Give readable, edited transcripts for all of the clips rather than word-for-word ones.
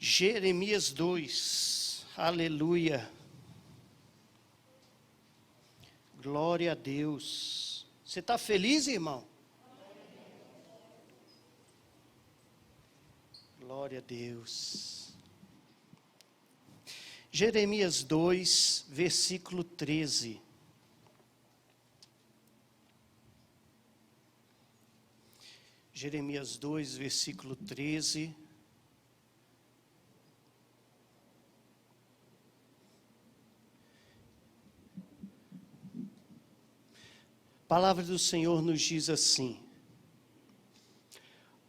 Jeremias 2, aleluia, glória a Deus. Você está feliz, irmão? Glória a Deus. Jeremias 2, versículo 13. Jeremias 2, versículo 13. A palavra do Senhor nos diz assim: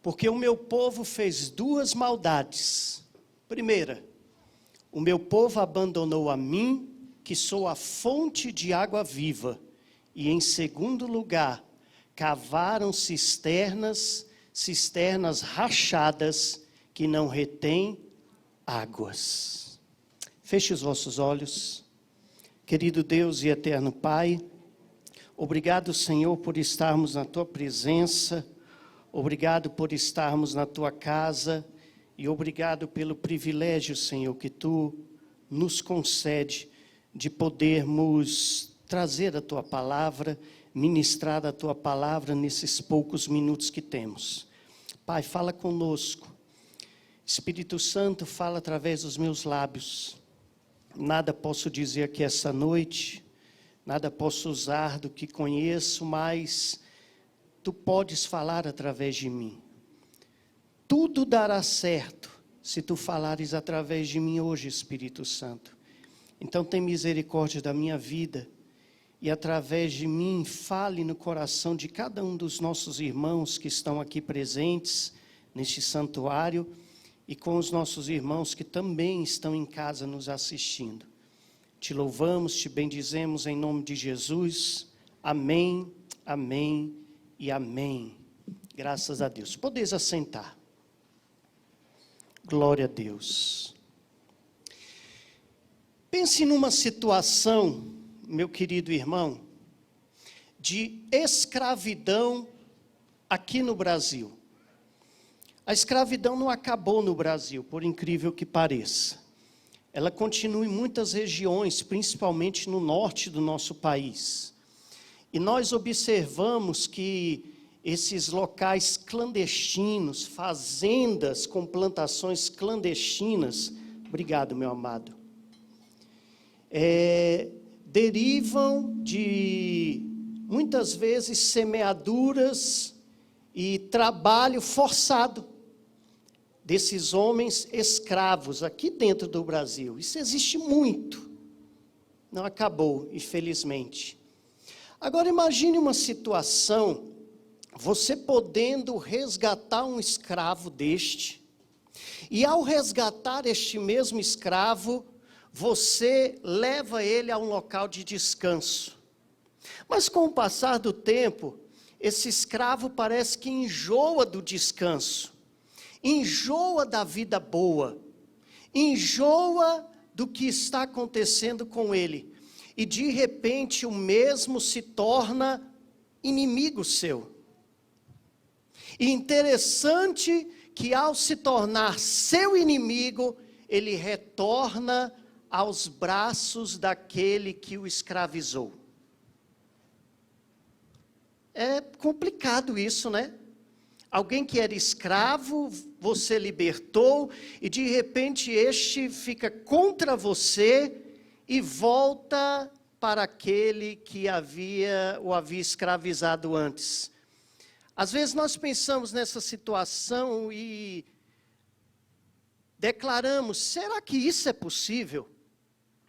porque o meu povo fez duas maldades. Primeira, o meu povo abandonou a mim, que sou a fonte de água viva. E em segundo lugar, cavaram cisternas rachadas, que não retêm águas. Feche os vossos olhos. Querido Deus e eterno Pai, obrigado, Senhor, por estarmos na Tua presença. Obrigado por estarmos na Tua casa. E obrigado pelo privilégio, Senhor, que Tu nos concede de podermos trazer a Tua palavra, ministrar a Tua palavra nesses poucos minutos que temos. Pai, fala conosco. Espírito Santo, fala através dos meus lábios. Nada posso dizer aqui essa noite, nada posso usar do que conheço, mas Tu podes falar através de mim. Tudo dará certo se Tu falares através de mim hoje, Espírito Santo. Então tem misericórdia da minha vida e através de mim fale no coração de cada um dos nossos irmãos que estão aqui presentes neste santuário e com os nossos irmãos que também estão em casa nos assistindo. Te louvamos, te bendizemos em nome de Jesus. Amém, amém e amém. Graças a Deus. Podeis assentar. Glória a Deus. Pense numa situação, meu querido irmão, de escravidão aqui no Brasil. A escravidão não acabou no Brasil, por incrível que pareça. Ela continua em muitas regiões, principalmente no norte do nosso país. E nós observamos que esses locais clandestinos, fazendas com plantações clandestinas, obrigado, meu amado, derivam de, muitas vezes, semeaduras e trabalho forçado desses homens escravos aqui dentro do Brasil. Isso existe muito, não acabou, infelizmente. Agora imagine uma situação, você podendo resgatar um escravo deste, e ao resgatar este mesmo escravo, você leva ele a um local de descanso. Mas com o passar do tempo, esse escravo parece que enjoa do descanso, enjoa da vida boa, enjoa do que está acontecendo com ele. E de repente o mesmo se torna inimigo seu. E interessante que ao se tornar seu inimigo, ele retorna aos braços daquele que o escravizou. É complicado isso, né? Alguém que era escravo, você libertou, e de repente este fica contra você e volta para aquele que o havia escravizado antes. Às vezes nós pensamos nessa situação e declaramos, será que isso é possível?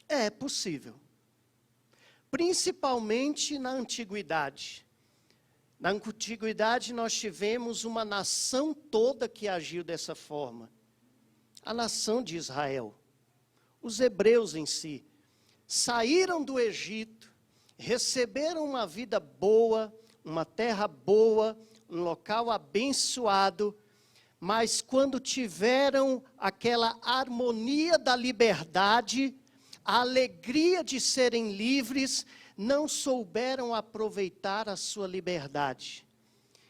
É possível. Principalmente na antiguidade. Na antiguidade nós tivemos uma nação toda que agiu dessa forma. A nação de Israel. Os hebreus em si. Saíram do Egito, receberam uma vida boa, uma terra boa, um local abençoado, mas quando tiveram aquela harmonia da liberdade, a alegria de serem livres, não souberam aproveitar a sua liberdade.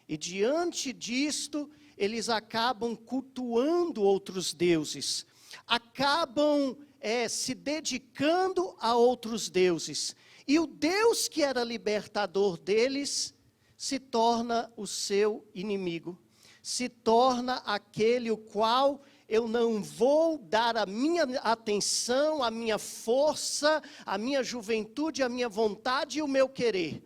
E diante disto, eles acabam cultuando outros deuses. acabam se dedicando a outros deuses. E o Deus que era libertador deles se torna o seu inimigo. Se torna aquele o qual eu não vou dar a minha atenção, a minha força, a minha juventude, a minha vontade e o meu querer.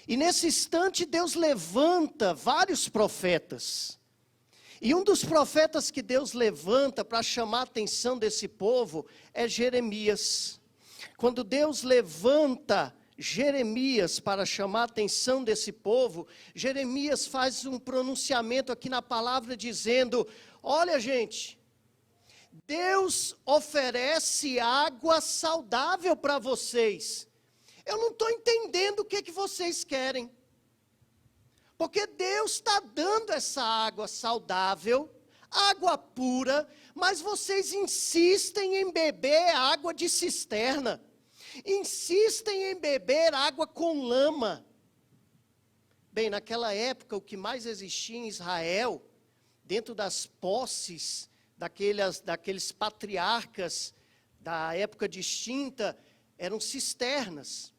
E nesse instante Deus levanta vários profetas. E um dos profetas que Deus levanta para chamar a atenção desse povo é Jeremias. Quando Deus levanta Jeremias para chamar a atenção desse povo, Jeremias faz um pronunciamento aqui na palavra dizendo: olha, gente, Deus oferece água saudável para vocês. Eu não estou entendendo o que vocês querem. Porque Deus está dando essa água saudável, água pura, mas vocês insistem em beber água de cisterna. Insistem em beber água com lama. Bem, naquela época, o que mais existia em Israel, dentro das posses daqueles patriarcas da época distinta, eram cisternas.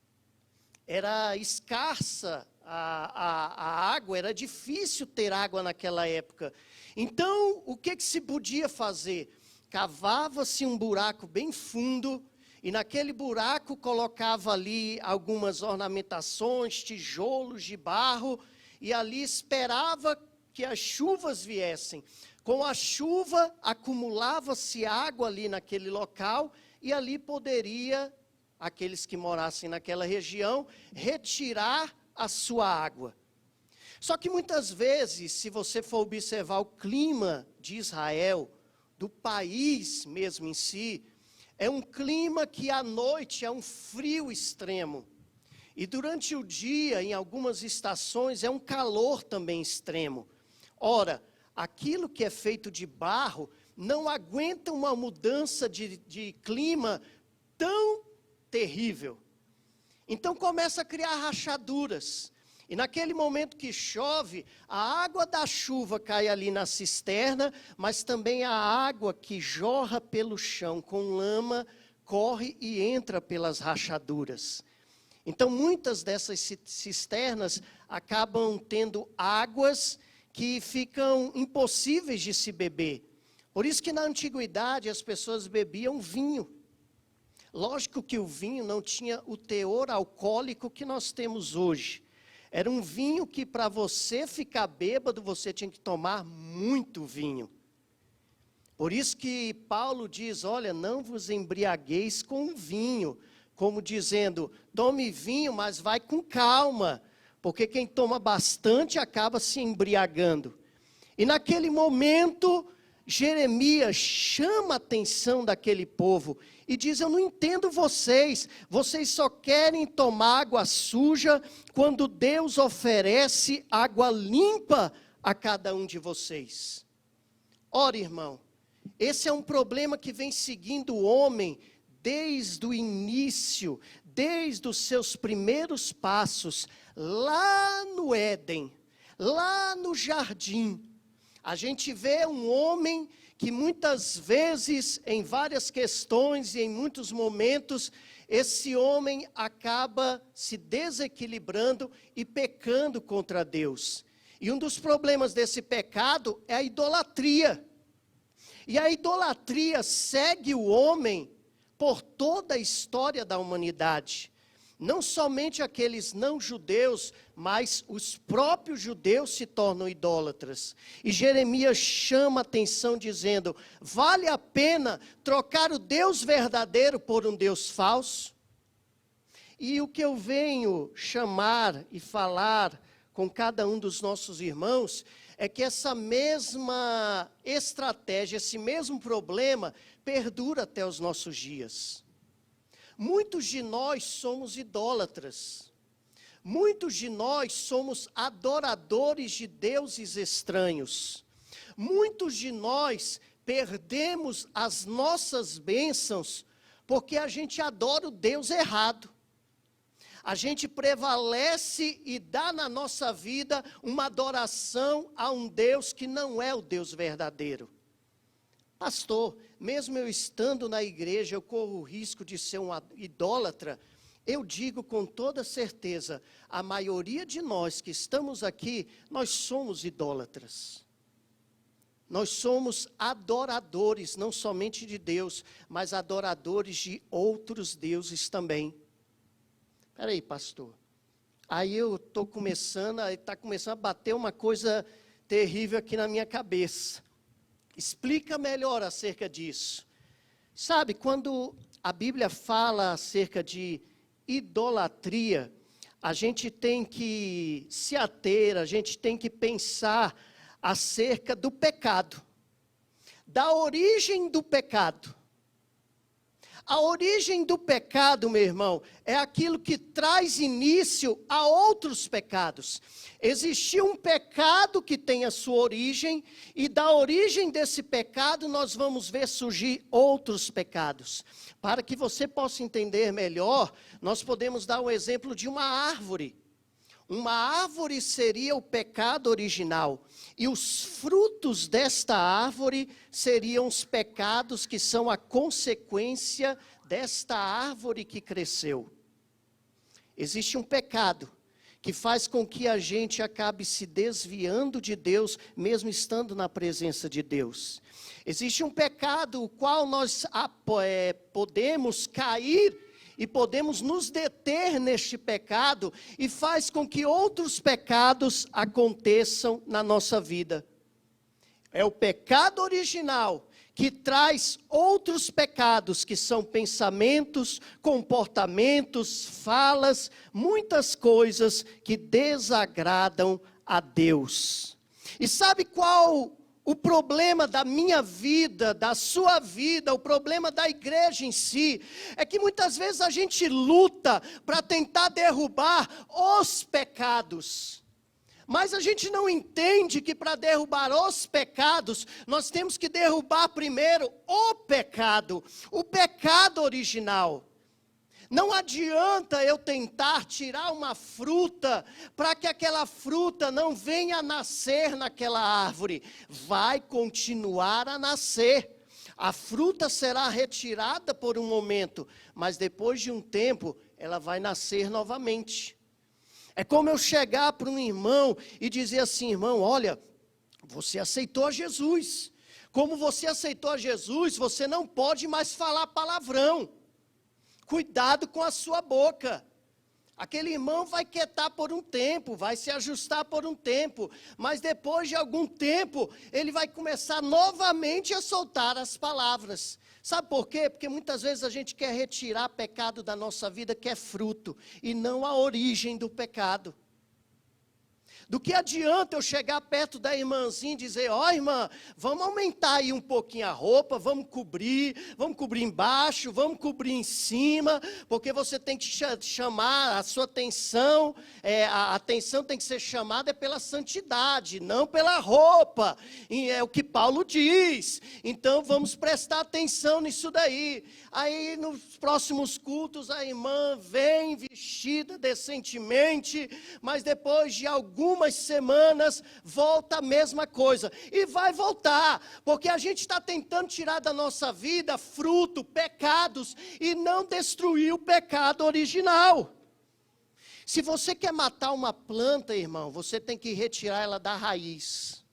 Era escassa a água, era difícil ter água naquela época. Então, o que se podia fazer? Cavava-se um buraco bem fundo, e naquele buraco colocava ali algumas ornamentações, tijolos de barro, e ali esperava que as chuvas viessem. Com a chuva, acumulava-se água ali naquele local, e ali poderia, aqueles que morassem naquela região, retirar a sua água. Só que muitas vezes, se você for observar o clima de Israel, do país mesmo em si, é um clima que à noite é um frio extremo. E durante o dia, em algumas estações, é um calor também extremo. Ora, aquilo que é feito de barro não aguenta uma mudança de clima tão terrível. Então começa a criar rachaduras. E naquele momento que chove, a água da chuva cai ali na cisterna, mas também a água que jorra pelo chão com lama, corre e entra pelas rachaduras. Então muitas dessas cisternas acabam tendo águas que ficam impossíveis de se beber. Por isso que na antiguidade as pessoas bebiam vinho. Lógico que o vinho não tinha o teor alcoólico que nós temos hoje. Era um vinho que para você ficar bêbado, você tinha que tomar muito vinho. Por isso que Paulo diz, olha, não vos embriagueis com vinho. Como dizendo, tome vinho, mas vai com calma. Porque quem toma bastante acaba se embriagando. E naquele momento, Jeremias chama a atenção daquele povo e diz, eu não entendo vocês só querem tomar água suja quando Deus oferece água limpa a cada um de vocês. Ora, irmão, esse é um problema que vem seguindo o homem desde o início, desde os seus primeiros passos, lá no Éden, lá no jardim. A gente vê um homem que muitas vezes, em várias questões e em muitos momentos, esse homem acaba se desequilibrando e pecando contra Deus. E um dos problemas desse pecado é a idolatria. E a idolatria segue o homem por toda a história da humanidade. Não somente aqueles não-judeus, mas os próprios judeus se tornam idólatras. E Jeremias chama a atenção dizendo, vale a pena trocar o Deus verdadeiro por um Deus falso? E o que eu venho chamar e falar com cada um dos nossos irmãos, é que essa mesma estratégia, esse mesmo problema, perdura até os nossos dias. Muitos de nós somos idólatras. Muitos de nós somos adoradores de deuses estranhos. Muitos de nós perdemos as nossas bênçãos porque a gente adora o Deus errado. A gente prevalece e dá na nossa vida uma adoração a um Deus que não é o Deus verdadeiro. Pastor, mesmo eu estando na igreja, eu corro o risco de ser um idólatra? Eu digo com toda certeza, a maioria de nós que estamos aqui, nós somos idólatras. Nós somos adoradores, não somente de Deus, mas adoradores de outros deuses também. Espera aí, pastor. Aí eu estou começando, está começando a bater uma coisa terrível aqui na minha cabeça. Explica melhor acerca disso. Sabe, quando a Bíblia fala acerca de idolatria, a gente tem que se ater, a gente tem que pensar acerca do pecado, da origem do pecado. A origem do pecado, meu irmão, é aquilo que traz início a outros pecados. Existe um pecado que tem a sua origem, e da origem desse pecado nós vamos ver surgir outros pecados. Para que você possa entender melhor, nós podemos dar o exemplo de uma árvore. Uma árvore seria o pecado original, e os frutos desta árvore seriam os pecados que são a consequência desta árvore que cresceu. Existe um pecado que faz com que a gente acabe se desviando de Deus, mesmo estando na presença de Deus. Existe um pecado o qual nós podemos cair e podemos nos deter neste pecado, e faz com que outros pecados aconteçam na nossa vida. É o pecado original que traz outros pecados, que são pensamentos, comportamentos, falas, muitas coisas que desagradam a Deus. E sabe qual o problema da minha vida, da sua vida, o problema da igreja em si, é que muitas vezes a gente luta para tentar derrubar os pecados. Mas a gente não entende que para derrubar os pecados, nós temos que derrubar primeiro o pecado original. Não adianta eu tentar tirar uma fruta para que aquela fruta não venha a nascer naquela árvore. Vai continuar a nascer. A fruta será retirada por um momento, mas depois de um tempo ela vai nascer novamente. É como eu chegar para um irmão e dizer assim: irmão, olha, você aceitou a Jesus. Como você aceitou a Jesus, você não pode mais falar palavrão. Cuidado com a sua boca. Aquele irmão vai quietar por um tempo, vai se ajustar por um tempo, mas depois de algum tempo, ele vai começar novamente a soltar as palavras. Sabe por quê? Porque muitas vezes a gente quer retirar pecado da nossa vida, que é fruto, e não a origem do pecado. Do que adianta eu chegar perto da irmãzinha e dizer: ó, irmã, vamos aumentar aí um pouquinho a roupa, vamos cobrir embaixo, vamos cobrir em cima, porque você tem que chamar a sua atenção, a atenção tem que ser chamada pela santidade, não pela roupa, e é o que Paulo diz. Então vamos prestar atenção nisso daí. Aí nos próximos cultos a irmã vem vestida decentemente, mas depois de algumas semanas volta a mesma coisa, e vai voltar, porque a gente está tentando tirar da nossa vida fruto, pecados, e não destruir o pecado original. Se você quer matar uma planta, irmão, você tem que retirar ela da raiz.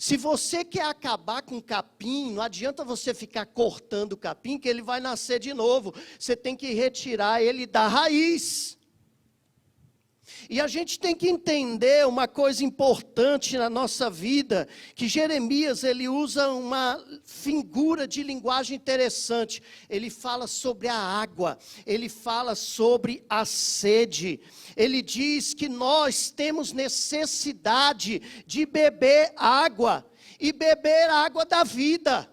Se você quer acabar com o capim, não adianta você ficar cortando o capim, que ele vai nascer de novo. Você tem que retirar ele da raiz. E a gente tem que entender uma coisa importante na nossa vida, que Jeremias, ele usa uma figura de linguagem interessante. Ele fala sobre a água, ele fala sobre a sede. Ele diz que nós temos necessidade de beber água, e beber água da vida.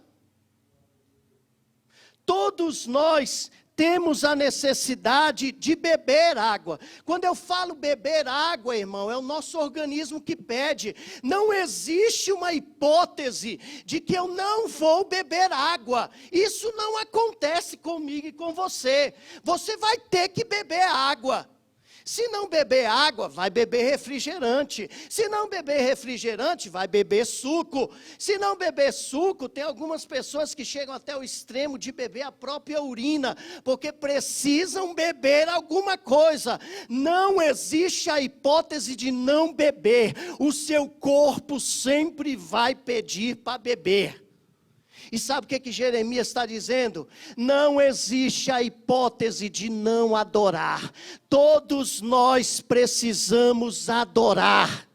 Todos nós temos a necessidade de beber água. Quando eu falo beber água, irmão, é o nosso organismo que pede. Não existe uma hipótese de que eu não vou beber água. Isso não acontece comigo e com você. Você vai ter que beber água. Se não beber água, vai beber refrigerante. Se não beber refrigerante, vai beber suco. Se não beber suco, tem algumas pessoas que chegam até o extremo de beber a própria urina, porque precisam beber alguma coisa. Não existe a hipótese de não beber. O seu corpo sempre vai pedir para beber. E sabe o que Jeremias está dizendo? Não existe a hipótese de não adorar. Todos nós precisamos adorar.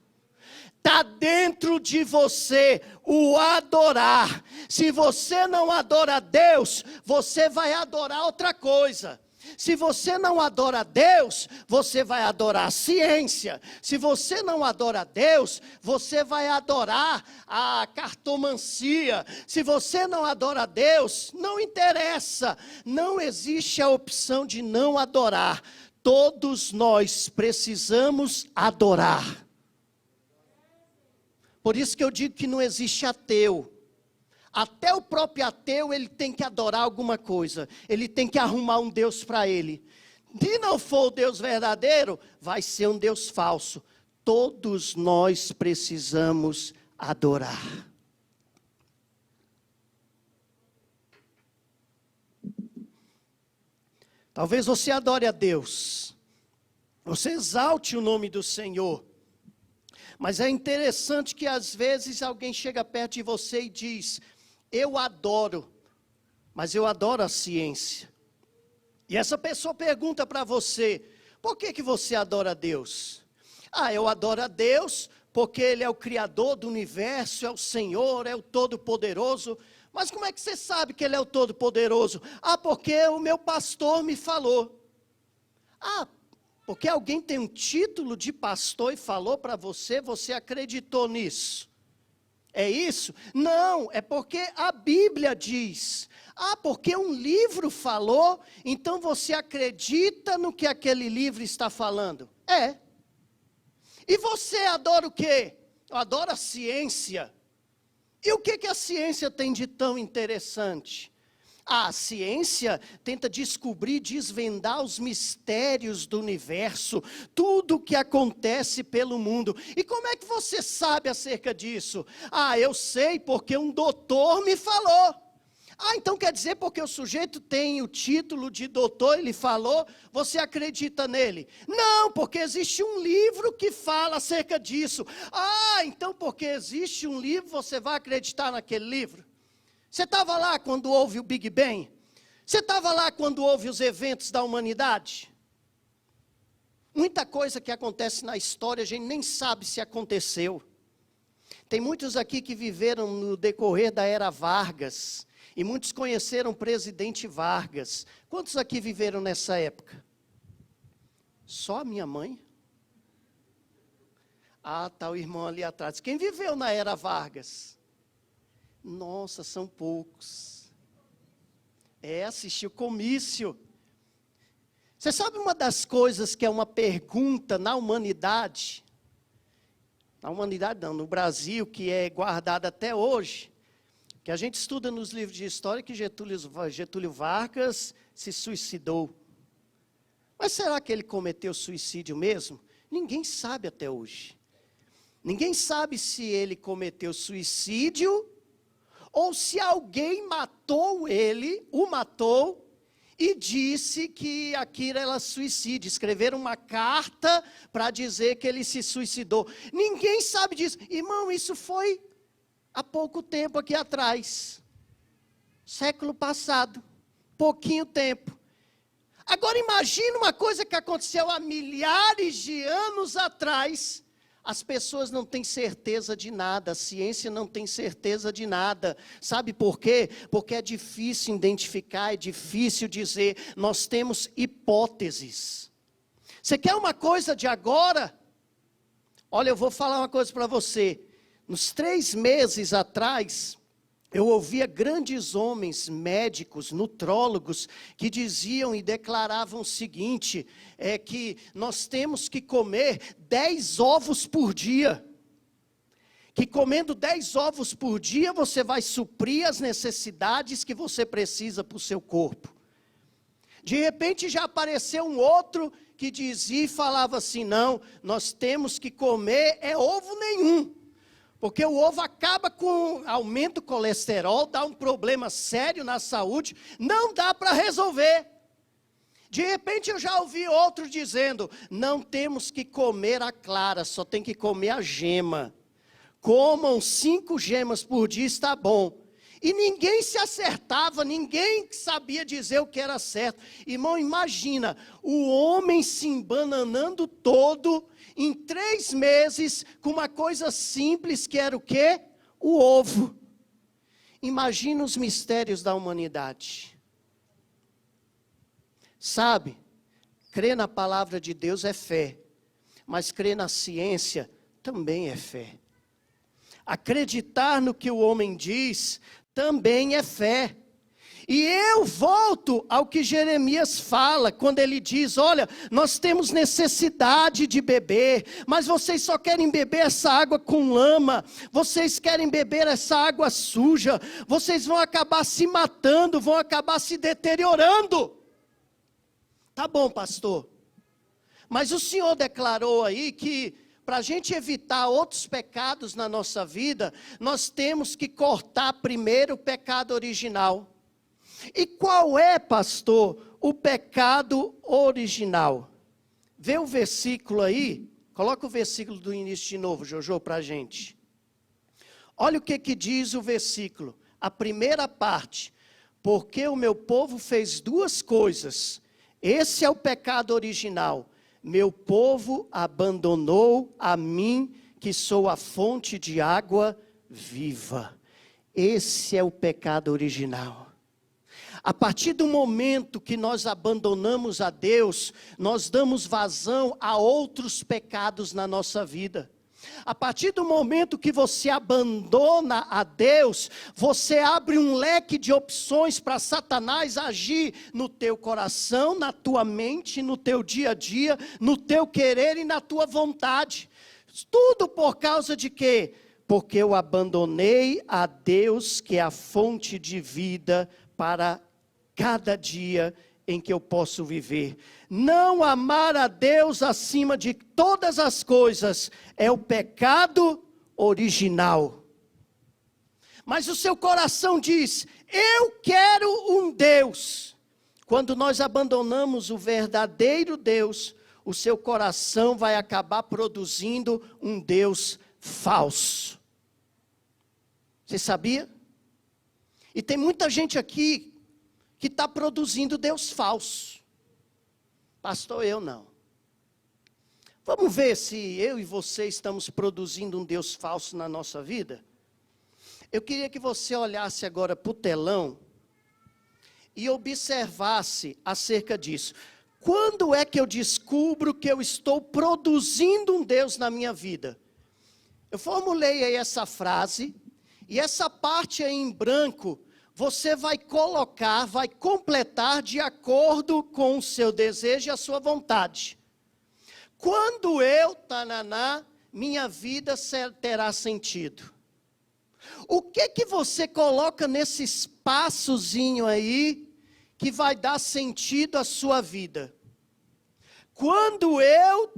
Está dentro de você o adorar. Se você não adora a Deus, você vai adorar outra coisa. Se você não adora a Deus, você vai adorar a ciência. Se você não adora a Deus, você vai adorar a cartomancia. Se você não adora a Deus, não interessa. Não existe a opção de não adorar. Todos nós precisamos adorar. Por isso que eu digo que não existe ateu. Até o próprio ateu, ele tem que adorar alguma coisa. Ele tem que arrumar um Deus para ele. Se não for o Deus verdadeiro, vai ser um Deus falso. Todos nós precisamos adorar. Talvez você adore a Deus. Você exalte o nome do Senhor. Mas é interessante que às vezes alguém chega perto de você e diz: eu adoro, mas eu adoro a ciência. E essa pessoa pergunta para você: por que você adora a Deus? Eu adoro a Deus porque Ele é o Criador do universo, é o Senhor, é o Todo-Poderoso. Mas como é que você sabe que Ele é o Todo-Poderoso? Porque o meu pastor me falou. Porque alguém tem um título de pastor e falou para você, você acreditou nisso. É isso? Não, é porque a Bíblia diz. Porque um livro falou, então você acredita no que aquele livro está falando? É. E você adora o quê? Eu adoro a ciência. E o que a ciência tem de tão interessante? A ciência tenta descobrir, desvendar os mistérios do universo, tudo o que acontece pelo mundo. E como é que você sabe acerca disso? Eu sei porque um doutor me falou. Então quer dizer porque o sujeito tem o título de doutor, ele falou, você acredita nele? Não, porque existe um livro que fala acerca disso. Então porque existe um livro, você vai acreditar naquele livro? Você estava lá quando houve o Big Bang? Você estava lá quando houve os eventos da humanidade? Muita coisa que acontece na história, a gente nem sabe se aconteceu. Tem muitos aqui que viveram no decorrer da era Vargas, e muitos conheceram o presidente Vargas. Quantos aqui viveram nessa época? Só a minha mãe? Tá o irmão ali atrás. Quem viveu na era Vargas? Nossa, são poucos. Assistiu comício. Você sabe uma das coisas que é uma pergunta na humanidade? Na humanidade não, no Brasil, que é guardada até hoje, que a gente estuda nos livros de história que Getúlio Vargas se suicidou. Mas será que ele cometeu suicídio mesmo? Ninguém sabe até hoje. Ninguém sabe se ele cometeu suicídio ou se alguém o matou e disse que aquilo era suicídio. Escreveram uma carta para dizer que ele se suicidou. Ninguém sabe disso. Irmão, isso foi há pouco tempo aqui atrás. Século passado. Pouquinho tempo. Agora imagine uma coisa que aconteceu há milhares de anos atrás. As pessoas não têm certeza de nada, a ciência não tem certeza de nada. Sabe por quê? Porque é difícil identificar, é difícil dizer. Nós temos hipóteses. Você quer uma coisa de agora? Olha, eu vou falar uma coisa para você. Nos 3 meses atrás, eu ouvia grandes homens, médicos, nutrólogos, que diziam e declaravam o seguinte, que nós temos que comer 10 ovos por dia. Que comendo 10 ovos por dia, você vai suprir as necessidades que você precisa para o seu corpo. De repente já apareceu um outro que dizia e falava assim, não, nós temos que comer ovo nenhum. Porque o ovo aumenta o colesterol, dá um problema sério na saúde, não dá para resolver. De repente eu já ouvi outro dizendo, não temos que comer a clara, só tem que comer a gema. Comam 5 gemas por dia, está bom. E ninguém se acertava, ninguém sabia dizer o que era certo. Irmão, imagina, o homem se embananando todo, em 3 meses, com uma coisa simples que era o quê? O ovo. Imagina os mistérios da humanidade. Sabe, crer na palavra de Deus é fé, mas crer na ciência também é fé. Acreditar no que o homem diz também é fé. E eu volto ao que Jeremias fala, quando ele diz, olha, nós temos necessidade de beber, mas vocês só querem beber essa água com lama, vocês querem beber essa água suja, vocês vão acabar se matando, vão acabar se deteriorando. Tá bom, pastor, mas o senhor declarou aí que para a gente evitar outros pecados na nossa vida, nós temos que cortar primeiro o pecado original. E qual é, pastor, o pecado original? Vê o versículo aí, coloca o versículo do início de novo, Jojo, para a gente. Olha o que diz o versículo, a primeira parte. Porque o meu povo fez 2 coisas, esse é o pecado original. Meu povo abandonou a mim, que sou a fonte de água viva. Esse é o pecado original. A partir do momento que nós abandonamos a Deus, nós damos vazão a outros pecados na nossa vida. A partir do momento que você abandona a Deus, você abre um leque de opções para Satanás agir no teu coração, na tua mente, no teu dia a dia, no teu querer e na tua vontade. Tudo por causa de quê? Porque eu abandonei a Deus, que é a fonte de vida para cada dia em que eu posso viver. Não amar a Deus acima de todas as coisas é o pecado original. Mas o seu coração diz, eu quero um Deus. Quando nós abandonamos o verdadeiro Deus, o seu coração vai acabar produzindo um Deus falso. Você sabia? E tem muita gente aqui que está produzindo Deus falso. Pastor, eu não. Vamos ver se eu e você estamos produzindo um Deus falso na nossa vida? Eu queria que você olhasse agora para o telão e observasse acerca disso. Quando é que eu descubro que eu estou produzindo um Deus na minha vida? Eu formulei aí essa frase, e essa parte aí em branco, você vai colocar, vai completar de acordo com o seu desejo e a sua vontade. Quando eu, minha vida terá sentido. O que você coloca nesse espaçozinho aí, que vai dar sentido à sua vida? Quando eu,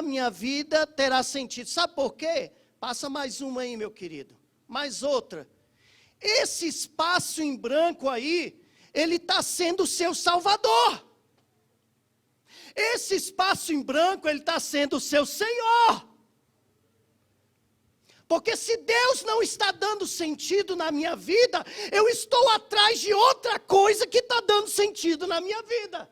minha vida terá sentido. Sabe por quê? Passa mais uma aí, meu querido. Mais outra. Esse espaço em branco aí, ele está sendo o seu salvador. Esse espaço em branco, ele está sendo o seu Senhor. Porque se Deus não está dando sentido na minha vida, eu estou atrás de outra coisa que está dando sentido na minha vida.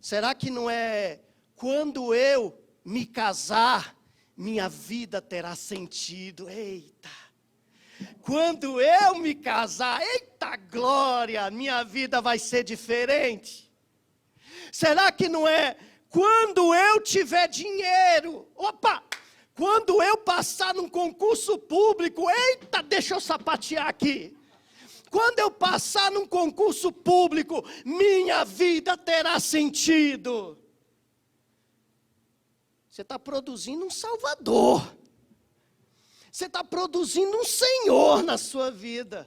Será que não é quando eu me casar, minha vida terá sentido? Eita! Quando eu me casar, eita glória, minha vida vai ser diferente. Será que não é quando eu tiver dinheiro? Opa! Quando eu passar num concurso público, eita, deixa eu sapatear aqui. Quando eu passar num concurso público, minha vida terá sentido. Você está produzindo um Salvador. Você está produzindo um Senhor na sua vida.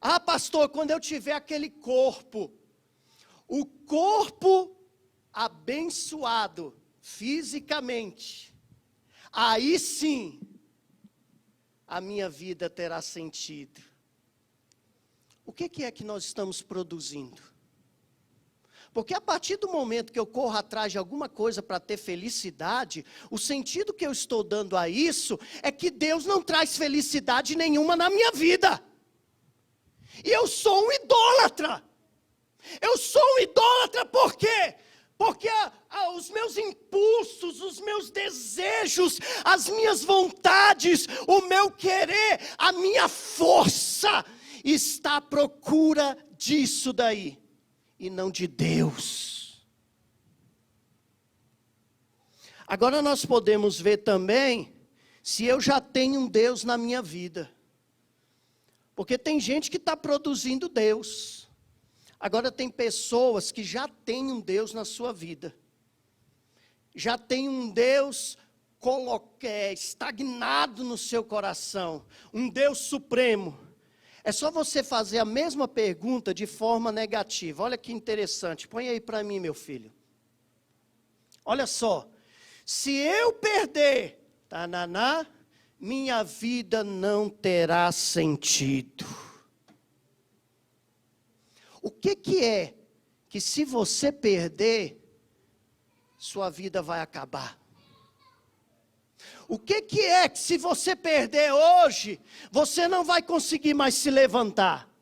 Ah, pastor, quando eu tiver aquele corpo, o corpo abençoado fisicamente, aí sim a minha vida terá sentido. O que é que nós estamos produzindo? Porque a partir do momento que eu corro atrás de alguma coisa para ter felicidade, o sentido que eu estou dando a isso é que Deus não traz felicidade nenhuma na minha vida. E eu sou um idólatra. Eu sou um idólatra por quê? Porque os meus impulsos, os meus desejos, as minhas vontades, o meu querer, a minha força está à procura disso daí, e não de Deus. Agora nós podemos ver também se eu já tenho um Deus na minha vida. Porque tem gente que está produzindo Deus. Agora tem pessoas que já têm um Deus na sua vida. Já tem um Deus estagnado no seu coração. Um Deus supremo. É só você fazer a mesma pergunta de forma negativa. Olha que interessante. Põe aí para mim, meu filho. Olha só. Se eu perder, minha vida não terá sentido. O que é que se você perder, sua vida vai acabar? O que é que se você perder hoje, você não vai conseguir mais se levantar?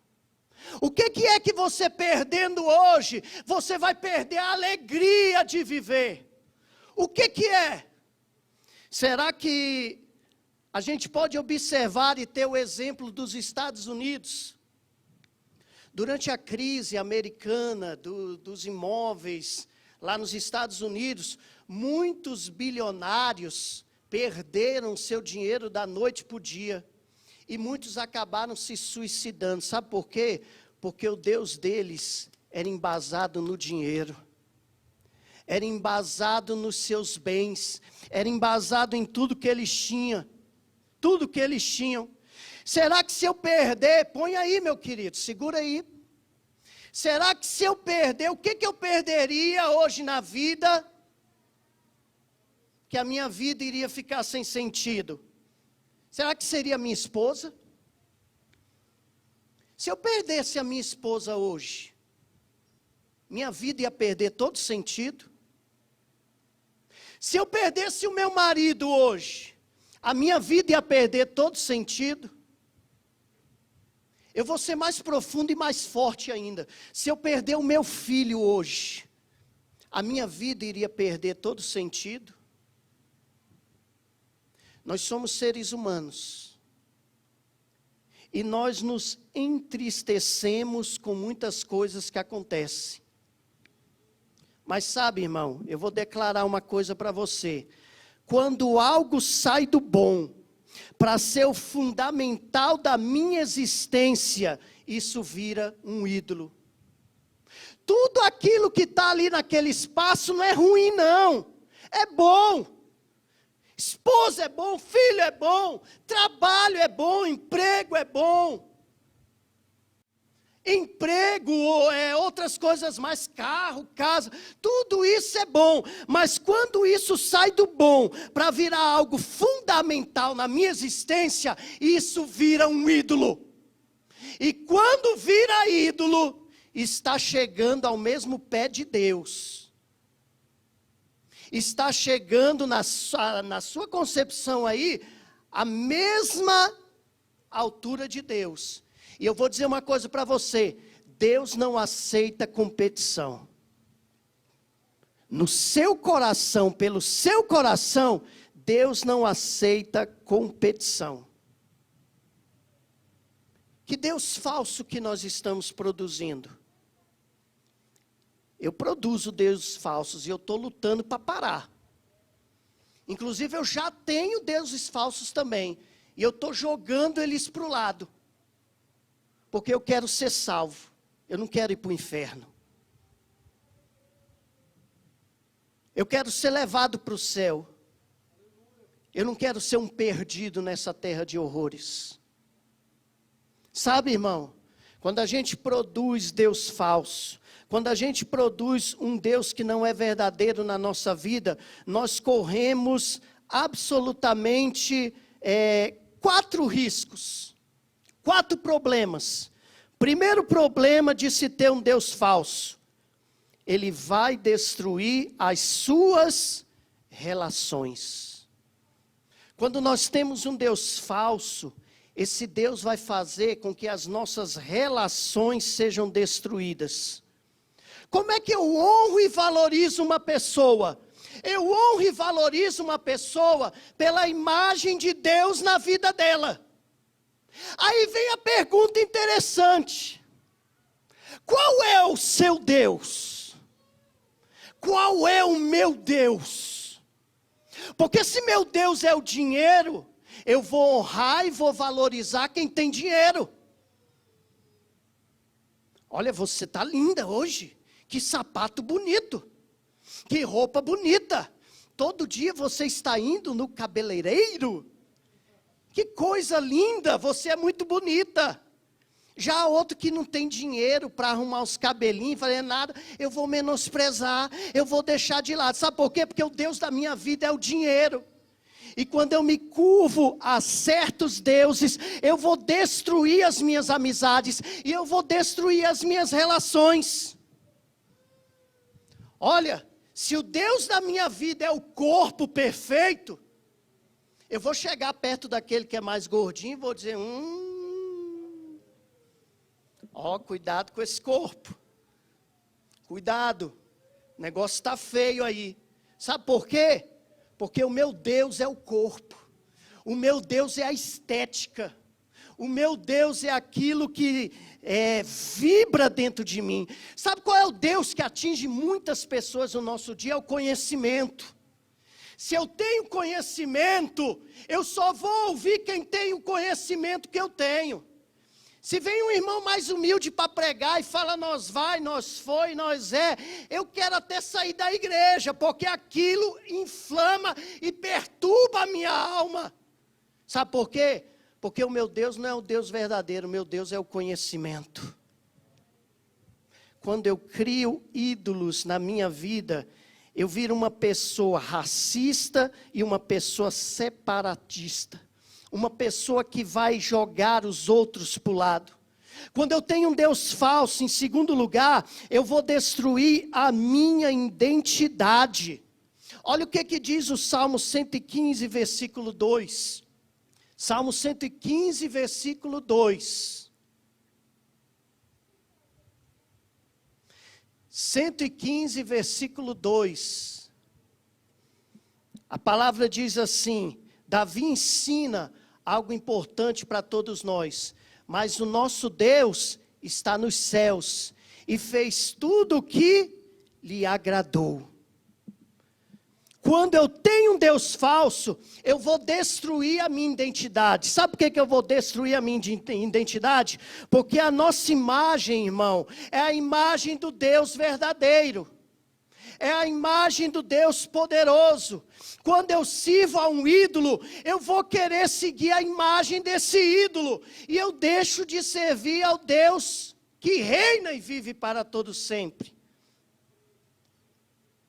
O que é que você perdendo hoje, você vai perder a alegria de viver? O que é? Será que a gente pode observar e ter o exemplo dos Estados Unidos? Durante a crise americana dos imóveis, lá nos Estados Unidos, muitos bilionários perderam seu dinheiro da noite para o dia. E muitos acabaram se suicidando. Sabe por quê? Porque o Deus deles era embasado no dinheiro. Era embasado nos seus bens. Era embasado em tudo que eles tinham. Tudo que eles tinham. Será que se eu perder, põe aí, meu querido, segura aí. Será que se eu perder, o que eu perderia hoje na vida? Que a minha vida iria ficar sem sentido. Será que seria minha esposa? Se eu perdesse a minha esposa hoje, minha vida ia perder todo sentido. Se eu perdesse o meu marido hoje, a minha vida ia perder todo sentido. Eu vou ser mais profundo e mais forte ainda. Se eu perder o meu filho hoje, a minha vida iria perder todo sentido. Nós somos seres humanos. E nós nos entristecemos com muitas coisas que acontecem. Mas sabe, irmão, eu vou declarar uma coisa para você. Quando algo sai do bom, para ser o fundamental da minha existência, isso vira um ídolo. Tudo aquilo que está ali naquele espaço não é ruim não, é bom. Esposa é bom, filho é bom, trabalho é bom, emprego é bom. Emprego, outras coisas mais, carro, casa, tudo isso é bom. Mas quando isso sai do bom para virar algo fundamental na minha existência, isso vira um ídolo. E quando vira ídolo, está chegando ao mesmo pé de Deus. Está chegando na sua concepção aí, a mesma altura de Deus. E eu vou dizer uma coisa para você, Deus não aceita competição. No seu coração, pelo seu coração, Deus não aceita competição. Que Deus falso que nós estamos produzindo? Eu produzo deuses falsos e eu estou lutando para parar. Inclusive eu já tenho deuses falsos também. E eu estou jogando eles para o lado. Porque eu quero ser salvo. Eu não quero ir para o inferno. Eu quero ser levado para o céu. Eu não quero ser um perdido nessa terra de horrores. Sabe, irmão? quando a gente produz Deus falso, quando a gente produz um Deus que não é verdadeiro na nossa vida, nós corremos absolutamente 4 riscos, 4 problemas. Primeiro problema de se ter um Deus falso: ele vai destruir as suas relações. Quando nós temos um Deus falso, esse Deus vai fazer com que as nossas relações sejam destruídas. Como é que eu honro e valorizo uma pessoa? Eu honro e valorizo uma pessoa pela imagem de Deus na vida dela. Aí vem a pergunta interessante: qual é o seu Deus? Qual é o meu Deus? Porque se meu Deus é o dinheiro, eu vou honrar e vou valorizar quem tem dinheiro. Olha, você está linda hoje. Que sapato bonito. Que roupa bonita. Todo dia você está indo no cabeleireiro. Que coisa linda, você é muito bonita. Já outro que não tem dinheiro para arrumar os cabelinhos, fazer nada, eu vou menosprezar, eu vou deixar de lado. Sabe por quê? Porque o Deus da minha vida é o dinheiro. E quando eu me curvo a certos deuses, eu vou destruir as minhas amizades e eu vou destruir as minhas relações. Olha, se o Deus da minha vida é o corpo perfeito, eu vou chegar perto daquele que é mais gordinho e vou dizer, cuidado com esse corpo. Cuidado, o negócio está feio aí. Sabe por quê? Porque o meu Deus é o corpo. O meu Deus é a estética. O meu Deus é aquilo que vibra dentro de mim. Sabe qual é o Deus que atinge muitas pessoas no nosso dia? É o conhecimento. Se eu tenho conhecimento, eu só vou ouvir quem tem o conhecimento que eu tenho. Se vem um irmão mais humilde para pregar e fala, nós vai, nós foi, nós é, eu quero até sair da igreja, porque aquilo inflama e perturba a minha alma. Sabe por quê? Porque o meu Deus não é o Deus verdadeiro, o meu Deus é o conhecimento. Quando eu crio ídolos na minha vida, eu viro uma pessoa racista e uma pessoa separatista. Uma pessoa que vai jogar os outros para o lado. Quando eu tenho um Deus falso, em segundo lugar, eu vou destruir a minha identidade. Olha o que diz o Salmo 115, versículo 2. Salmo 115, versículo 2. 115, versículo 2. A palavra diz assim: Davi ensina algo importante para todos nós. Mas o nosso Deus está nos céus e fez tudo o que lhe agradou. Quando eu tenho um Deus falso, eu vou destruir a minha identidade. Sabe por que eu vou destruir a minha identidade? Porque a nossa imagem, irmão, é a imagem do Deus verdadeiro. É a imagem do Deus poderoso. Quando eu sirvo a um ídolo, eu vou querer seguir a imagem desse ídolo. E eu deixo de servir ao Deus que reina e vive para todo sempre.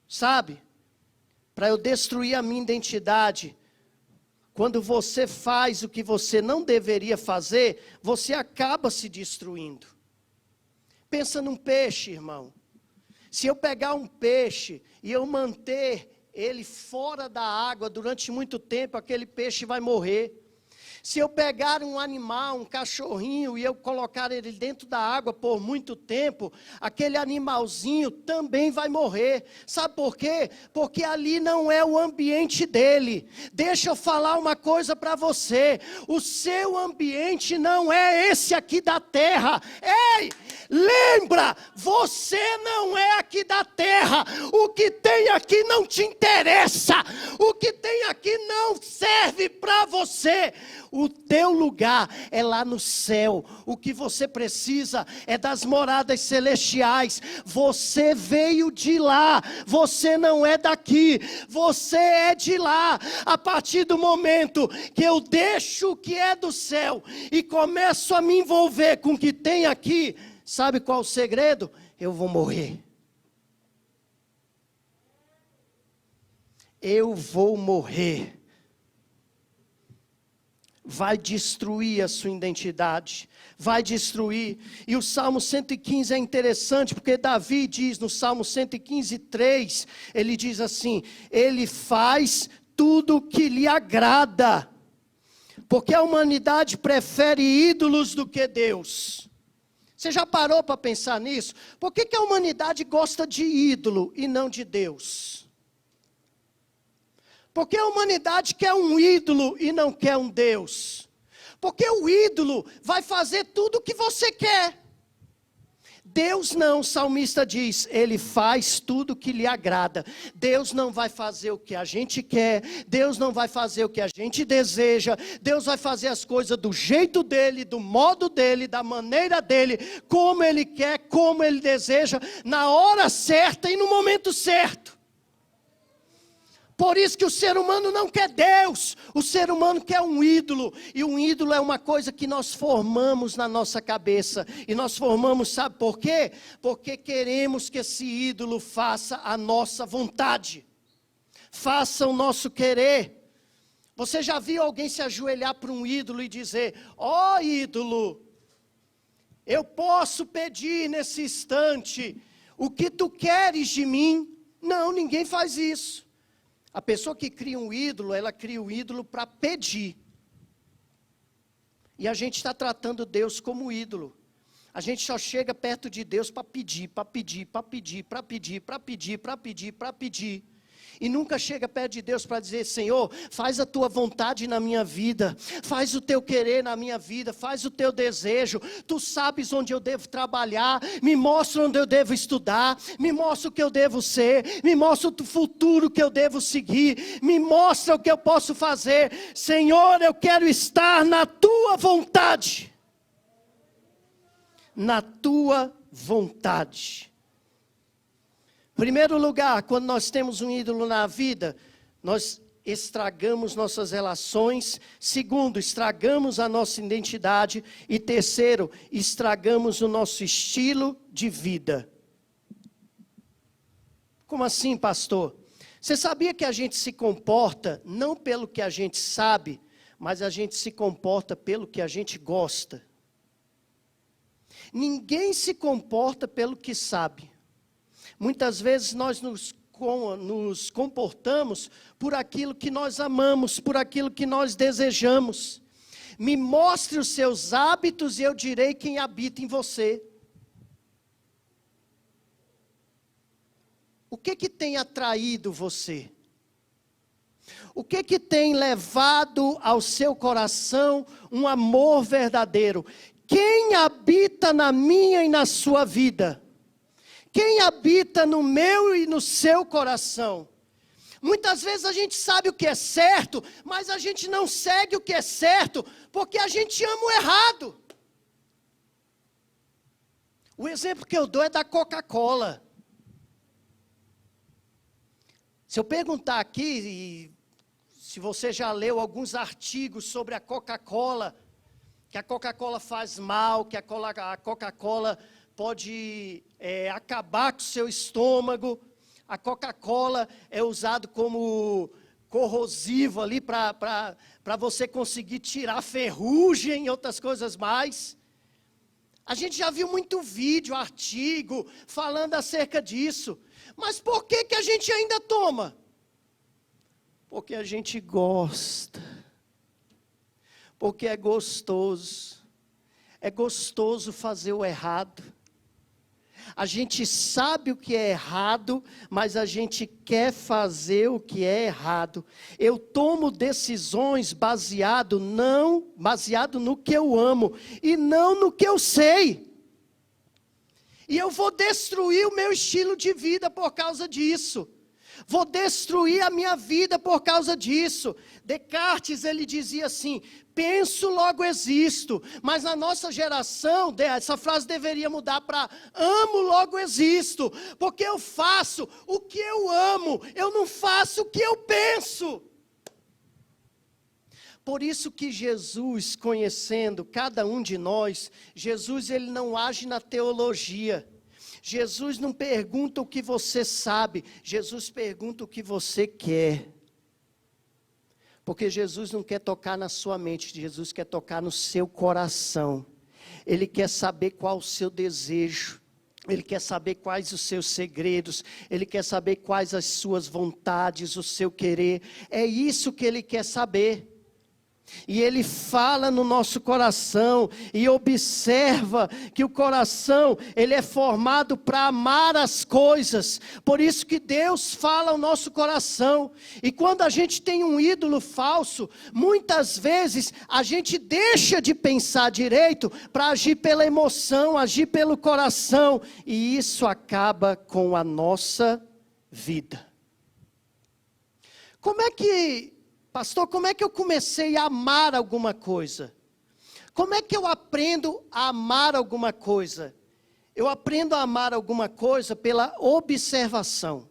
Sabe? Para eu destruir a minha identidade, quando você faz o que você não deveria fazer, você acaba se destruindo. Pensa num peixe, irmão. Se eu pegar um peixe e eu manter ele fora da água durante muito tempo, aquele peixe vai morrer. Se eu pegar um animal, um cachorrinho, e eu colocar ele dentro da água por muito tempo, aquele animalzinho também vai morrer. Sabe por quê? Porque ali não é o ambiente dele. Deixa eu falar uma coisa para você. O seu ambiente não é esse aqui da terra. Ei, lembra, você não é aqui da terra. O que tem aqui não te interessa. O que tem aqui não serve para você. O teu lugar é lá no céu. O que você precisa é das moradas celestiais. Você veio de lá. Você não é daqui. Você é de lá. A partir do momento que eu deixo o que é do céu e começo a me envolver com o que tem aqui, sabe qual é o segredo? Eu vou morrer. Eu vou morrer. Vai destruir a sua identidade. Vai destruir. E o Salmo 115 é interessante, porque Davi diz no Salmo 115, 3, ele diz assim: Ele faz tudo o que lhe agrada. Porque a humanidade prefere ídolos do que Deus. Você já parou para pensar nisso? Por que a humanidade gosta de ídolo e não de Deus? Porque a humanidade quer um ídolo e não quer um Deus. Porque o ídolo vai fazer tudo o que você quer. Deus não, o salmista diz, Ele faz tudo o que lhe agrada. Deus não vai fazer o que a gente quer, Deus não vai fazer o que a gente deseja, Deus vai fazer as coisas do jeito dEle, do modo dEle, da maneira dEle, como Ele quer, como Ele deseja, na hora certa e no momento certo. Por isso que o ser humano não quer Deus, o ser humano quer um ídolo, e um ídolo é uma coisa que nós formamos na nossa cabeça, e nós formamos, sabe por quê? Porque queremos que esse ídolo faça a nossa vontade, faça o nosso querer. Você já viu alguém se ajoelhar para um ídolo e dizer: ó ídolo, eu posso pedir nesse instante o que tu queres de mim? Não, ninguém faz isso. A pessoa que cria um ídolo, ela cria o ídolo para pedir. E a gente está tratando Deus como ídolo. A gente só chega perto de Deus para pedir, para pedir, para pedir, para pedir, para pedir, para pedir, para pedir. E nunca chega perto de Deus para dizer: Senhor, faz a tua vontade na minha vida, faz o teu querer na minha vida, faz o teu desejo. Tu sabes onde eu devo trabalhar, me mostra onde eu devo estudar, me mostra o que eu devo ser, me mostra o futuro que eu devo seguir, me mostra o que eu posso fazer. Senhor, eu quero estar na tua vontade. Na tua vontade. Primeiro lugar, quando nós temos um ídolo na vida, nós estragamos nossas relações. Segundo, estragamos a nossa identidade. E terceiro, estragamos o nosso estilo de vida. Como assim, pastor? Você sabia que a gente se comporta não pelo que a gente sabe, mas a gente se comporta pelo que a gente gosta? Ninguém se comporta pelo que sabe. Muitas vezes nós nos comportamos por aquilo que nós amamos, por aquilo que nós desejamos. Me mostre os seus hábitos e eu direi quem habita em você. O que tem atraído você? O que tem levado ao seu coração um amor verdadeiro? Quem habita na minha e na sua vida? Quem habita no meu e no seu coração? Muitas vezes a gente sabe o que é certo, mas a gente não segue o que é certo, porque a gente ama o errado. O exemplo que eu dou é da Coca-Cola. Se eu perguntar aqui, se você já leu alguns artigos sobre a Coca-Cola, que a Coca-Cola faz mal, que a Coca-Cola pode acabar com o seu estômago. A Coca-Cola é usado como corrosivo ali para você conseguir tirar ferrugem e outras coisas mais. A gente já viu muito vídeo, artigo, falando acerca disso. Mas por que a gente ainda toma? Porque a gente gosta. Porque é gostoso. É gostoso fazer o errado. A gente sabe o que é errado, mas a gente quer fazer o que é errado. Eu tomo decisões baseado no que eu amo e não no que eu sei. E eu vou destruir o meu estilo de vida por causa disso. Vou destruir a minha vida por causa disso. Descartes, ele dizia assim, penso, logo existo. Mas na nossa geração, essa frase deveria mudar para amo, logo existo. Porque eu faço o que eu amo, eu não faço o que eu penso. Por isso que Jesus, conhecendo cada um de nós, Jesus ele não age na teologia. Jesus não pergunta o que você sabe, Jesus pergunta o que você quer. Porque Jesus não quer tocar na sua mente, Jesus quer tocar no seu coração. Ele quer saber qual o seu desejo. Ele quer saber quais os seus segredos, Ele quer saber quais as suas vontades, o seu querer. É isso que Ele quer saber. E Ele fala no nosso coração e observa que o coração, ele é formado para amar as coisas. Por isso que Deus fala ao nosso coração. E quando a gente tem um ídolo falso, muitas vezes a gente deixa de pensar direito para agir pela emoção, agir pelo coração. E isso acaba com a nossa vida. Pastor, como é que eu comecei a amar alguma coisa? Como é que eu aprendo a amar alguma coisa? Eu aprendo a amar alguma coisa pela observação.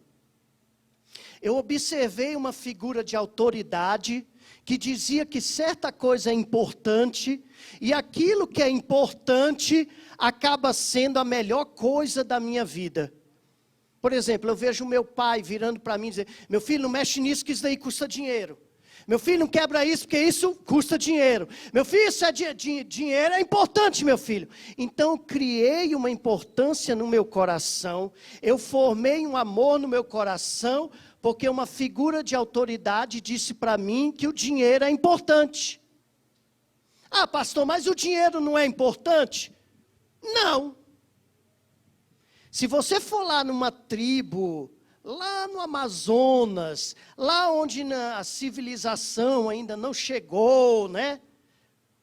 Eu observei uma figura de autoridade que dizia que certa coisa é importante e aquilo que é importante acaba sendo a melhor coisa da minha vida. Por exemplo, eu vejo meu pai virando para mim e dizer, meu filho, não mexe nisso que isso daí custa dinheiro. Meu filho, não quebra isso, porque isso custa dinheiro. Meu filho, isso é dinheiro é importante, meu filho. Então, eu criei uma importância no meu coração. Eu formei um amor no meu coração, porque uma figura de autoridade disse para mim que o dinheiro é importante. Ah, pastor, mas o dinheiro não é importante? Não. Se você for lá numa tribo, lá no Amazonas, lá onde a civilização ainda não chegou, né?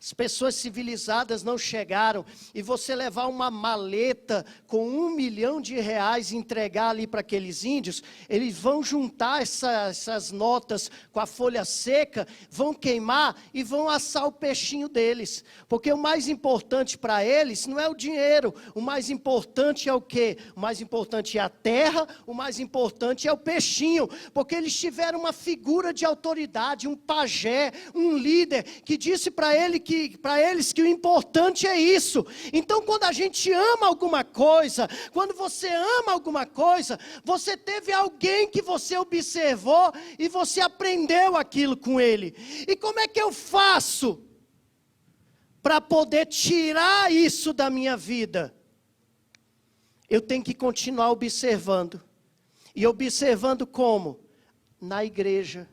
As pessoas civilizadas não chegaram, e você levar uma maleta com R$1 milhão e entregar ali para aqueles índios, eles vão juntar essas notas com a folha seca, vão queimar e vão assar o peixinho deles. Porque o mais importante para eles não é o dinheiro, o mais importante é o quê? O mais importante é a terra, o mais importante é o peixinho. Porque eles tiveram uma figura de autoridade, um pajé, um líder, que disse para eles que o importante é isso. Então, quando a gente ama alguma coisa, quando você ama alguma coisa, você teve alguém que você observou e você aprendeu aquilo com ele. E como é que eu faço para poder tirar isso da minha vida? Eu tenho que continuar observando. E observando como? Na igreja.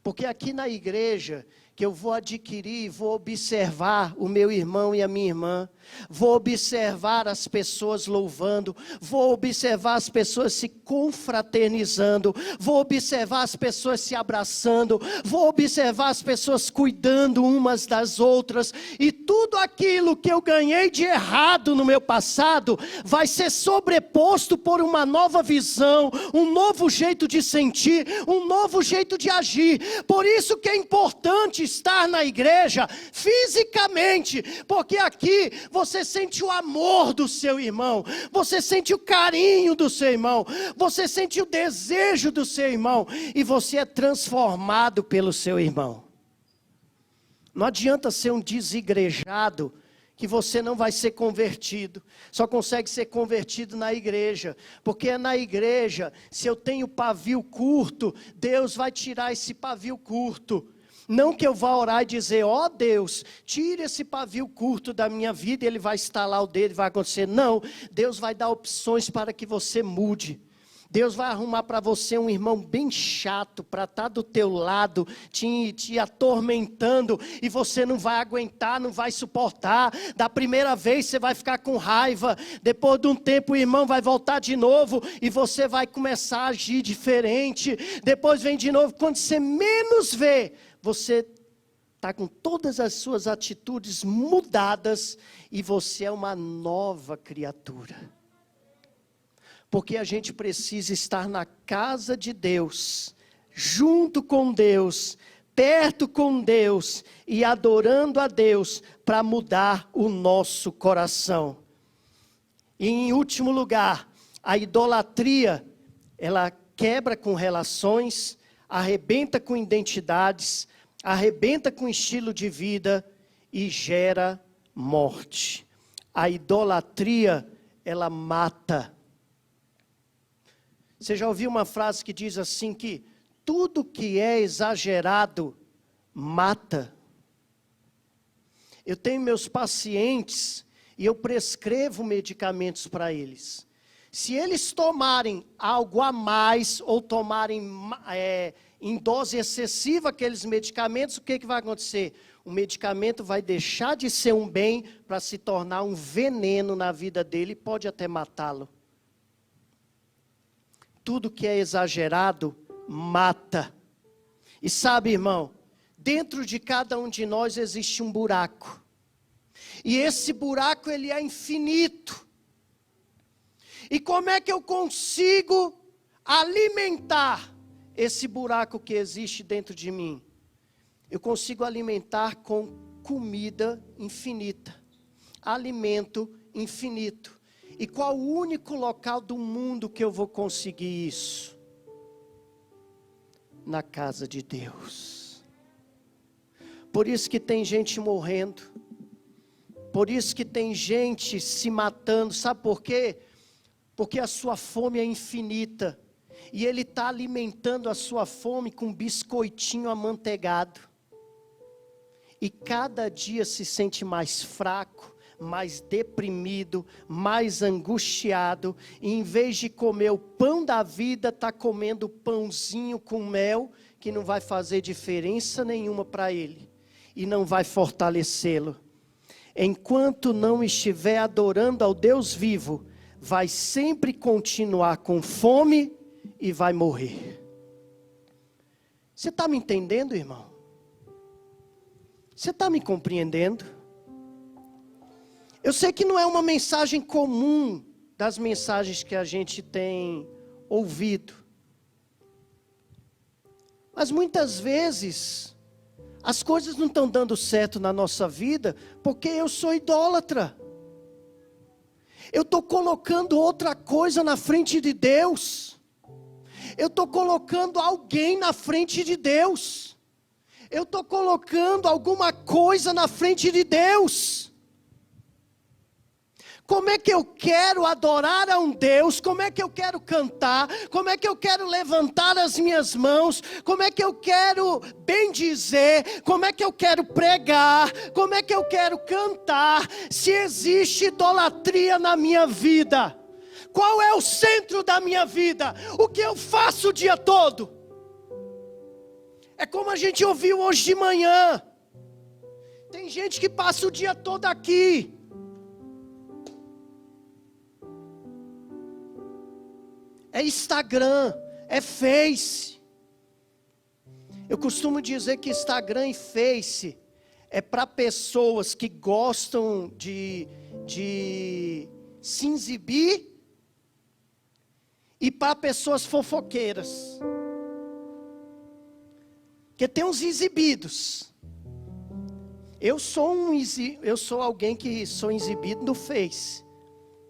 Porque aqui na igreja que eu vou adquirir, vou observar o meu irmão e a minha irmã, vou observar as pessoas louvando, vou observar as pessoas se confraternizando, vou observar as pessoas se abraçando, vou observar as pessoas cuidando umas das outras, e tudo aquilo que eu ganhei de errado no meu passado, vai ser sobreposto por uma nova visão, um novo jeito de sentir, um novo jeito de agir. Por isso que é importante estar na igreja fisicamente, porque aqui você sente o amor do seu irmão, você sente o carinho do seu irmão, você sente o desejo do seu irmão, e você é transformado pelo seu irmão. Não adianta ser um desigrejado, que você não vai ser convertido, só consegue ser convertido na igreja, porque é na igreja, se eu tenho pavio curto, Deus vai tirar esse pavio curto. Não que eu vá orar e dizer, ó Deus, tira esse pavio curto da minha vida, e Ele vai estalar o dedo e vai acontecer. Não, Deus vai dar opções para que você mude. Deus vai arrumar para você um irmão bem chato, para estar do teu lado, te atormentando, e você não vai aguentar, não vai suportar. Da primeira vez você vai ficar com raiva, depois de um tempo o irmão vai voltar de novo, e você vai começar a agir diferente. Depois vem de novo, quando você menos vê, você está com todas as suas atitudes mudadas, e você é uma nova criatura. Porque a gente precisa estar na casa de Deus, junto com Deus, perto com Deus e adorando a Deus para mudar o nosso coração. E em último lugar, a idolatria, ela quebra com relações, arrebenta com identidades, arrebenta com estilo de vida e gera morte. A idolatria, ela mata. Você já ouviu uma frase que diz assim que tudo que é exagerado mata? Eu tenho meus pacientes e eu prescrevo medicamentos para eles. Se eles tomarem algo a mais ou tomarem em dose excessiva aqueles medicamentos, o que vai acontecer? O medicamento vai deixar de ser um bem para se tornar um veneno na vida dele e pode até matá-lo. Tudo que é exagerado mata. E sabe, irmão, dentro de cada um de nós existe um buraco. E esse buraco, ele é infinito. E como é que eu consigo alimentar esse buraco que existe dentro de mim? Eu consigo alimentar com comida infinita, alimento infinito. E qual o único local do mundo que eu vou conseguir isso? Na casa de Deus. Por isso que tem gente morrendo. Por isso que tem gente se matando. Sabe por quê? Porque a sua fome é infinita. E ele está alimentando a sua fome com biscoitinho amanteigado. E cada dia se sente mais fraco, mais deprimido, mais angustiado. E em vez de comer o pão da vida, está comendo pãozinho com mel, que não vai fazer diferença nenhuma para ele. E não vai fortalecê-lo. Enquanto não estiver adorando ao Deus vivo, vai sempre continuar com fome e vai morrer. Você está me entendendo, irmão? Você está me compreendendo? Eu sei que não é uma mensagem comum das mensagens que a gente tem ouvido. Mas muitas vezes, as coisas não estão dando certo na nossa vida, porque eu sou idólatra. Eu estou colocando outra coisa na frente de Deus. Eu estou colocando alguém na frente de Deus. Eu estou colocando alguma coisa na frente de Deus. Como é que eu quero adorar a um Deus? Como é que eu quero cantar? Como é que eu quero levantar as minhas mãos? Como é que eu quero bendizer? Como é que eu quero pregar? Como é que eu quero cantar? Se existe idolatria na minha vida, qual é o centro da minha vida? O que eu faço o dia todo? É como a gente ouviu hoje de manhã. Tem gente que passa o dia todo aqui. É Instagram, é Face. Eu costumo dizer que Instagram e Face é para pessoas que gostam de se exibir e para pessoas fofoqueiras. Porque tem uns exibidos. Eu sou alguém que sou exibido no Face.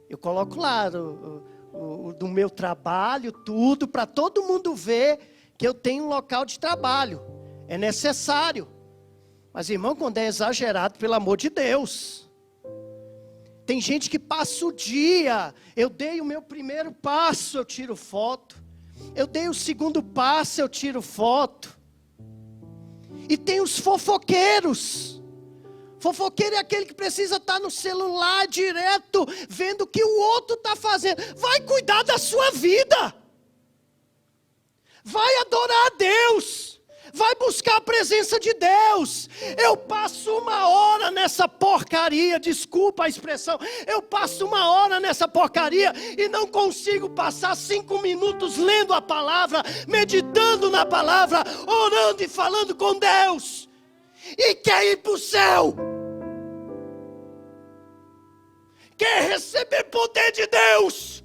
Eu coloco lá do meu trabalho, tudo, para todo mundo ver que eu tenho um local de trabalho. É necessário. Mas, irmão, quando é exagerado, pelo amor de Deus. Tem gente que passa o dia. Eu dei o meu primeiro passo, eu tiro foto. Eu dei o segundo passo, eu tiro foto. E tem os fofoqueiros. Fofoqueiro é aquele que precisa estar no celular direto, vendo o que o outro está fazendo. Vai cuidar da sua vida. Vai adorar a Deus. Vai buscar a presença de Deus. Eu passo uma hora nessa porcaria, desculpa a expressão. Eu passo uma hora nessa porcaria e não consigo passar 5 minutos lendo a palavra, meditando na palavra, orando e falando com Deus. E quer ir para o céu. Quer receber poder de Deus.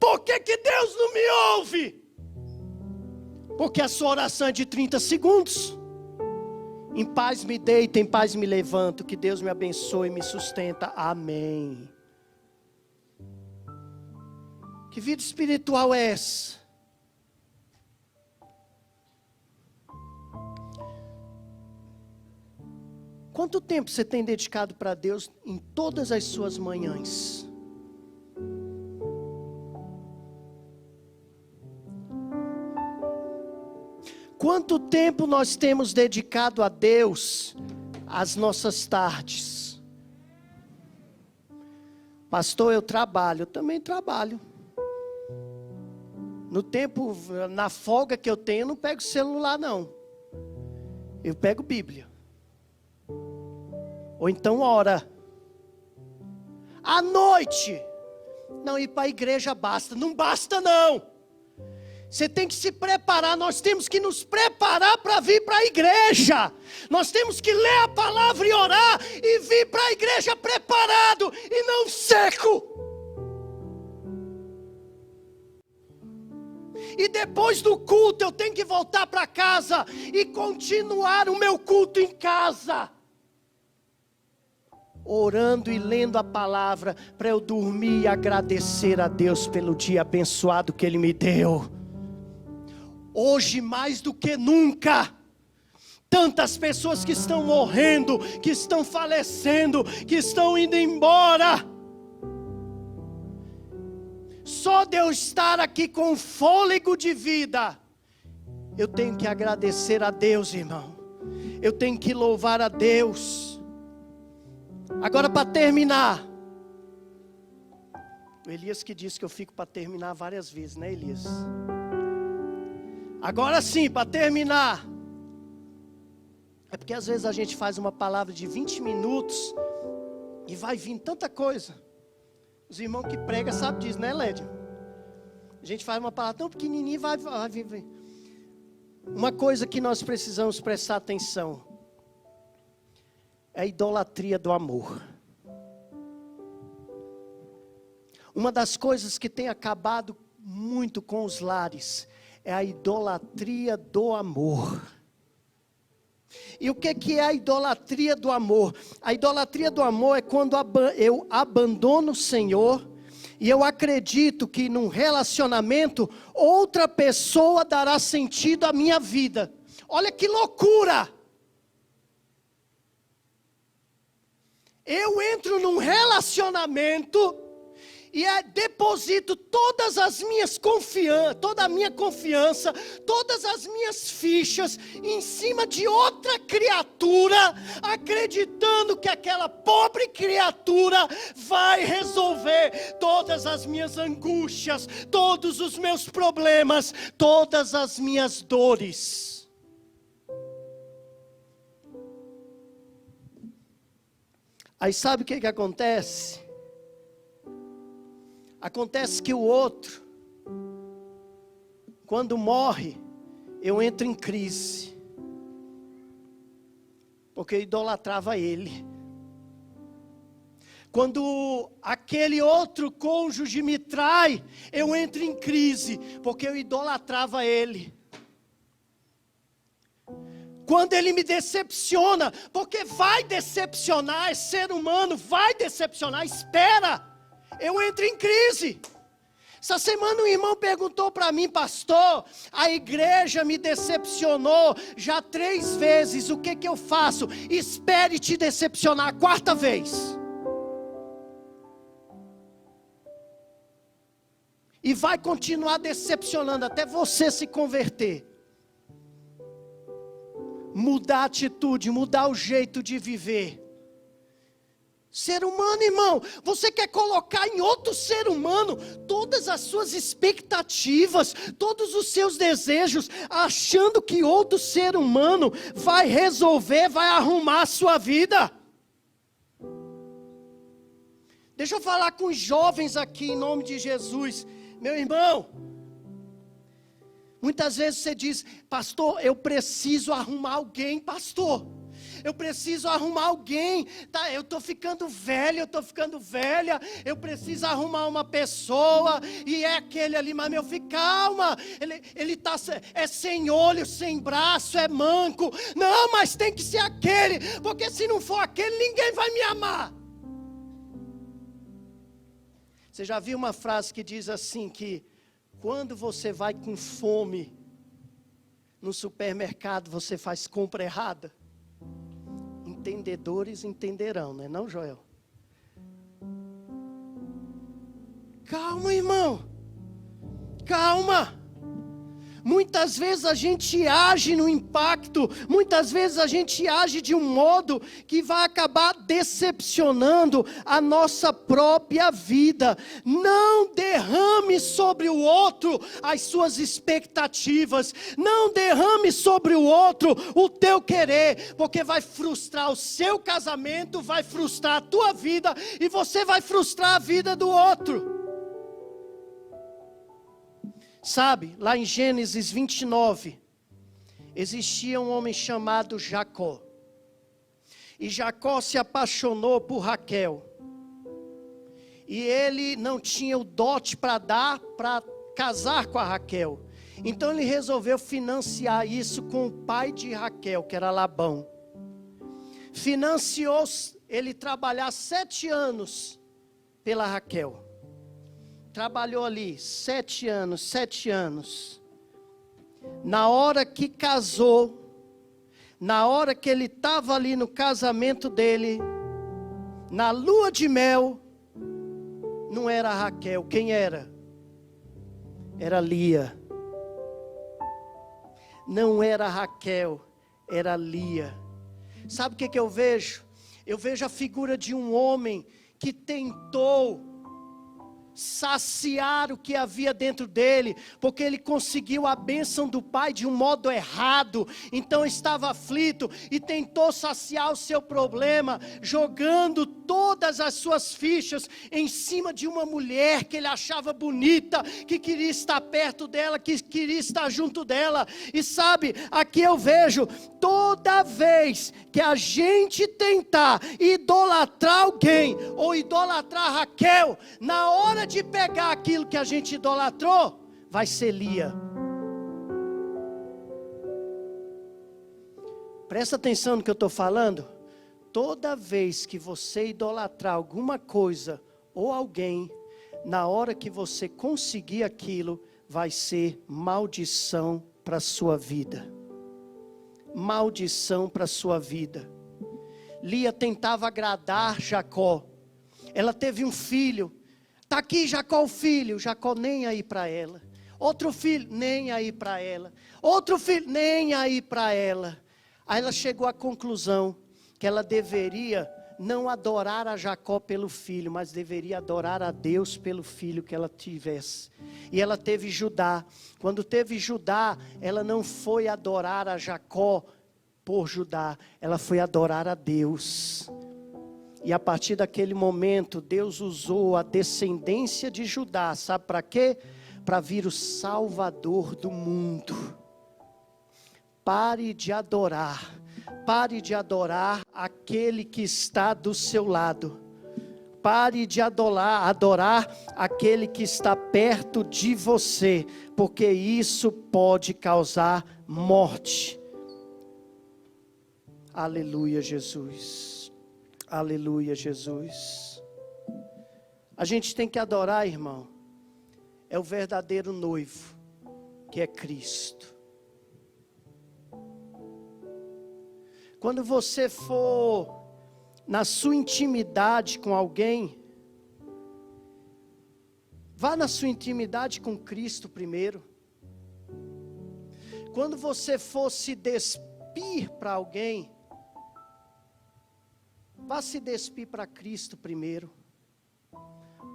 Por que Deus não me ouve? Porque a sua oração é de 30 segundos. Em paz me deito, em paz me levanto. Que Deus me abençoe e me sustenta. Amém. Que vida espiritual é essa? Quanto tempo você tem dedicado para Deus em todas as suas manhãs? Quanto tempo nós temos dedicado a Deus as nossas tardes? Pastor, eu trabalho. Eu também trabalho. No tempo, na folga que eu tenho, eu não pego celular não. Eu pego Bíblia. Ou então ora. À noite. Não, ir para a igreja basta. Não basta não. Você tem que se preparar. Nós temos que nos preparar para vir para a igreja. Nós temos que ler a palavra e orar. E vir para a igreja preparado. E não seco. E depois do culto eu tenho que voltar para casa. E continuar o meu culto em casa. Orando e lendo a palavra, para eu dormir e agradecer a Deus pelo dia abençoado que Ele me deu. Hoje mais do que nunca, tantas pessoas que estão morrendo, que estão falecendo, que estão indo embora. Só de eu estar aqui com fôlego de vida, eu tenho que agradecer a Deus, irmão. Eu tenho que louvar a Deus. Agora para terminar, o Elias que disse que eu fico para terminar várias vezes, né, Elias? Agora sim, para terminar, é porque às vezes a gente faz uma palavra de 20 minutos e vai vir tanta coisa. Os irmãos que pregam sabem disso, né, Lédio? A gente faz uma palavra tão pequenininha e vai vir. Uma coisa que nós precisamos prestar atenção é a idolatria do amor. Uma das coisas que tem acabado muito com os lares é a idolatria do amor. E o que é a idolatria do amor? A idolatria do amor é quando eu abandono o Senhor e eu acredito que num relacionamento outra pessoa dará sentido à minha vida. Olha que loucura! Eu entro num relacionamento e deposito toda a minha confiança, todas as minhas fichas em cima de outra criatura, acreditando que aquela pobre criatura vai resolver todas as minhas angústias, todos os meus problemas, todas as minhas dores. Aí sabe o que acontece? Acontece que o outro, quando morre, eu entro em crise. Porque eu idolatrava ele. Quando aquele outro cônjuge me trai, eu entro em crise, porque eu idolatrava ele. Quando ele me decepciona, porque vai decepcionar, é ser humano, vai decepcionar, espera. Eu entro em crise. Essa semana um irmão perguntou para mim, pastor, a igreja me decepcionou já 3 vezes, o que eu faço? Espere te decepcionar a 4ª vez. E vai continuar decepcionando até você se converter. Mudar a atitude, mudar o jeito de viver. Ser humano, irmão, você quer colocar em outro ser humano todas as suas expectativas, todos os seus desejos, achando que outro ser humano vai resolver, vai arrumar a sua vida. Deixa eu falar com os jovens aqui em nome de Jesus. Meu irmão, muitas vezes você diz, pastor, eu preciso arrumar alguém, pastor. eu preciso arrumar alguém, tá? Eu estou ficando velho, eu estou ficando velha, eu preciso arrumar uma pessoa, e é aquele ali, mas meu filho, calma, ele tá, é sem olho, sem braço, é manco, não, mas tem que ser aquele, porque se não for aquele, ninguém vai me amar. Você já viu uma frase que diz assim, que quando você vai com fome no supermercado, você faz compra errada? Entendedores entenderão, não é não, Joel? Calma, irmão. Calma. Muitas vezes a gente age no impacto, muitas vezes a gente age de um modo que vai acabar decepcionando a nossa própria vida. Não derrame sobre o outro as suas expectativas, não derrame sobre o outro o teu querer, porque vai frustrar o seu casamento, vai frustrar a tua vida e você vai frustrar a vida do outro. Sabe, lá em Gênesis 29, existia um homem chamado Jacó. E Jacó se apaixonou por Raquel. E ele não tinha o dote para dar, para casar com a Raquel. Então ele resolveu financiar isso com o pai de Raquel, que era Labão. Financiou ele trabalhar 7 anos pela Raquel. Trabalhou ali 7 anos. Na hora que casou, na hora que ele estava ali no casamento dele, na lua de mel, não era Raquel, quem era? Era Lia. Não era Raquel, era Lia. Sabe o que eu vejo? Eu vejo a figura de um homem que tentou saciar o que havia dentro dele, porque ele conseguiu a bênção do pai de um modo errado, então estava aflito e tentou saciar o seu problema, jogando todas as suas fichas em cima de uma mulher que ele achava bonita, que queria estar perto dela, que queria estar junto dela. E sabe, aqui eu vejo, toda vez que a gente tentar idolatrar alguém, ou idolatrar Raquel, na hora de pegar aquilo que a gente idolatrou, vai ser Lia. Presta atenção no que eu estou falando. Toda vez que você idolatrar alguma coisa ou alguém, na hora que você conseguir aquilo, vai ser maldição para a sua vida. Maldição para a sua vida. Lia tentava agradar Jacó. Ela teve um filho. Está aqui Jacó o filho. Jacó nem aí para ela. Outro filho, nem aí para ela. Outro filho, nem aí para ela. Aí ela chegou à conclusão que ela deveria não adorar a Jacó pelo filho, mas deveria adorar a Deus pelo filho que ela tivesse. E ela teve Judá. Quando teve Judá, ela não foi adorar a Jacó por Judá, ela foi adorar a Deus. E a partir daquele momento, Deus usou a descendência de Judá, sabe para quê? Para vir o Salvador do mundo. Pare de adorar aquele que está do seu lado. Pare de adorar aquele que está perto de você, porque isso pode causar morte. Aleluia, Jesus. Aleluia, Jesus. A gente tem que adorar, irmão, é o verdadeiro noivo, que é Cristo. Quando você for na sua intimidade com alguém, vá na sua intimidade com Cristo primeiro. Quando você for se despir para alguém, vá se despir para Cristo primeiro.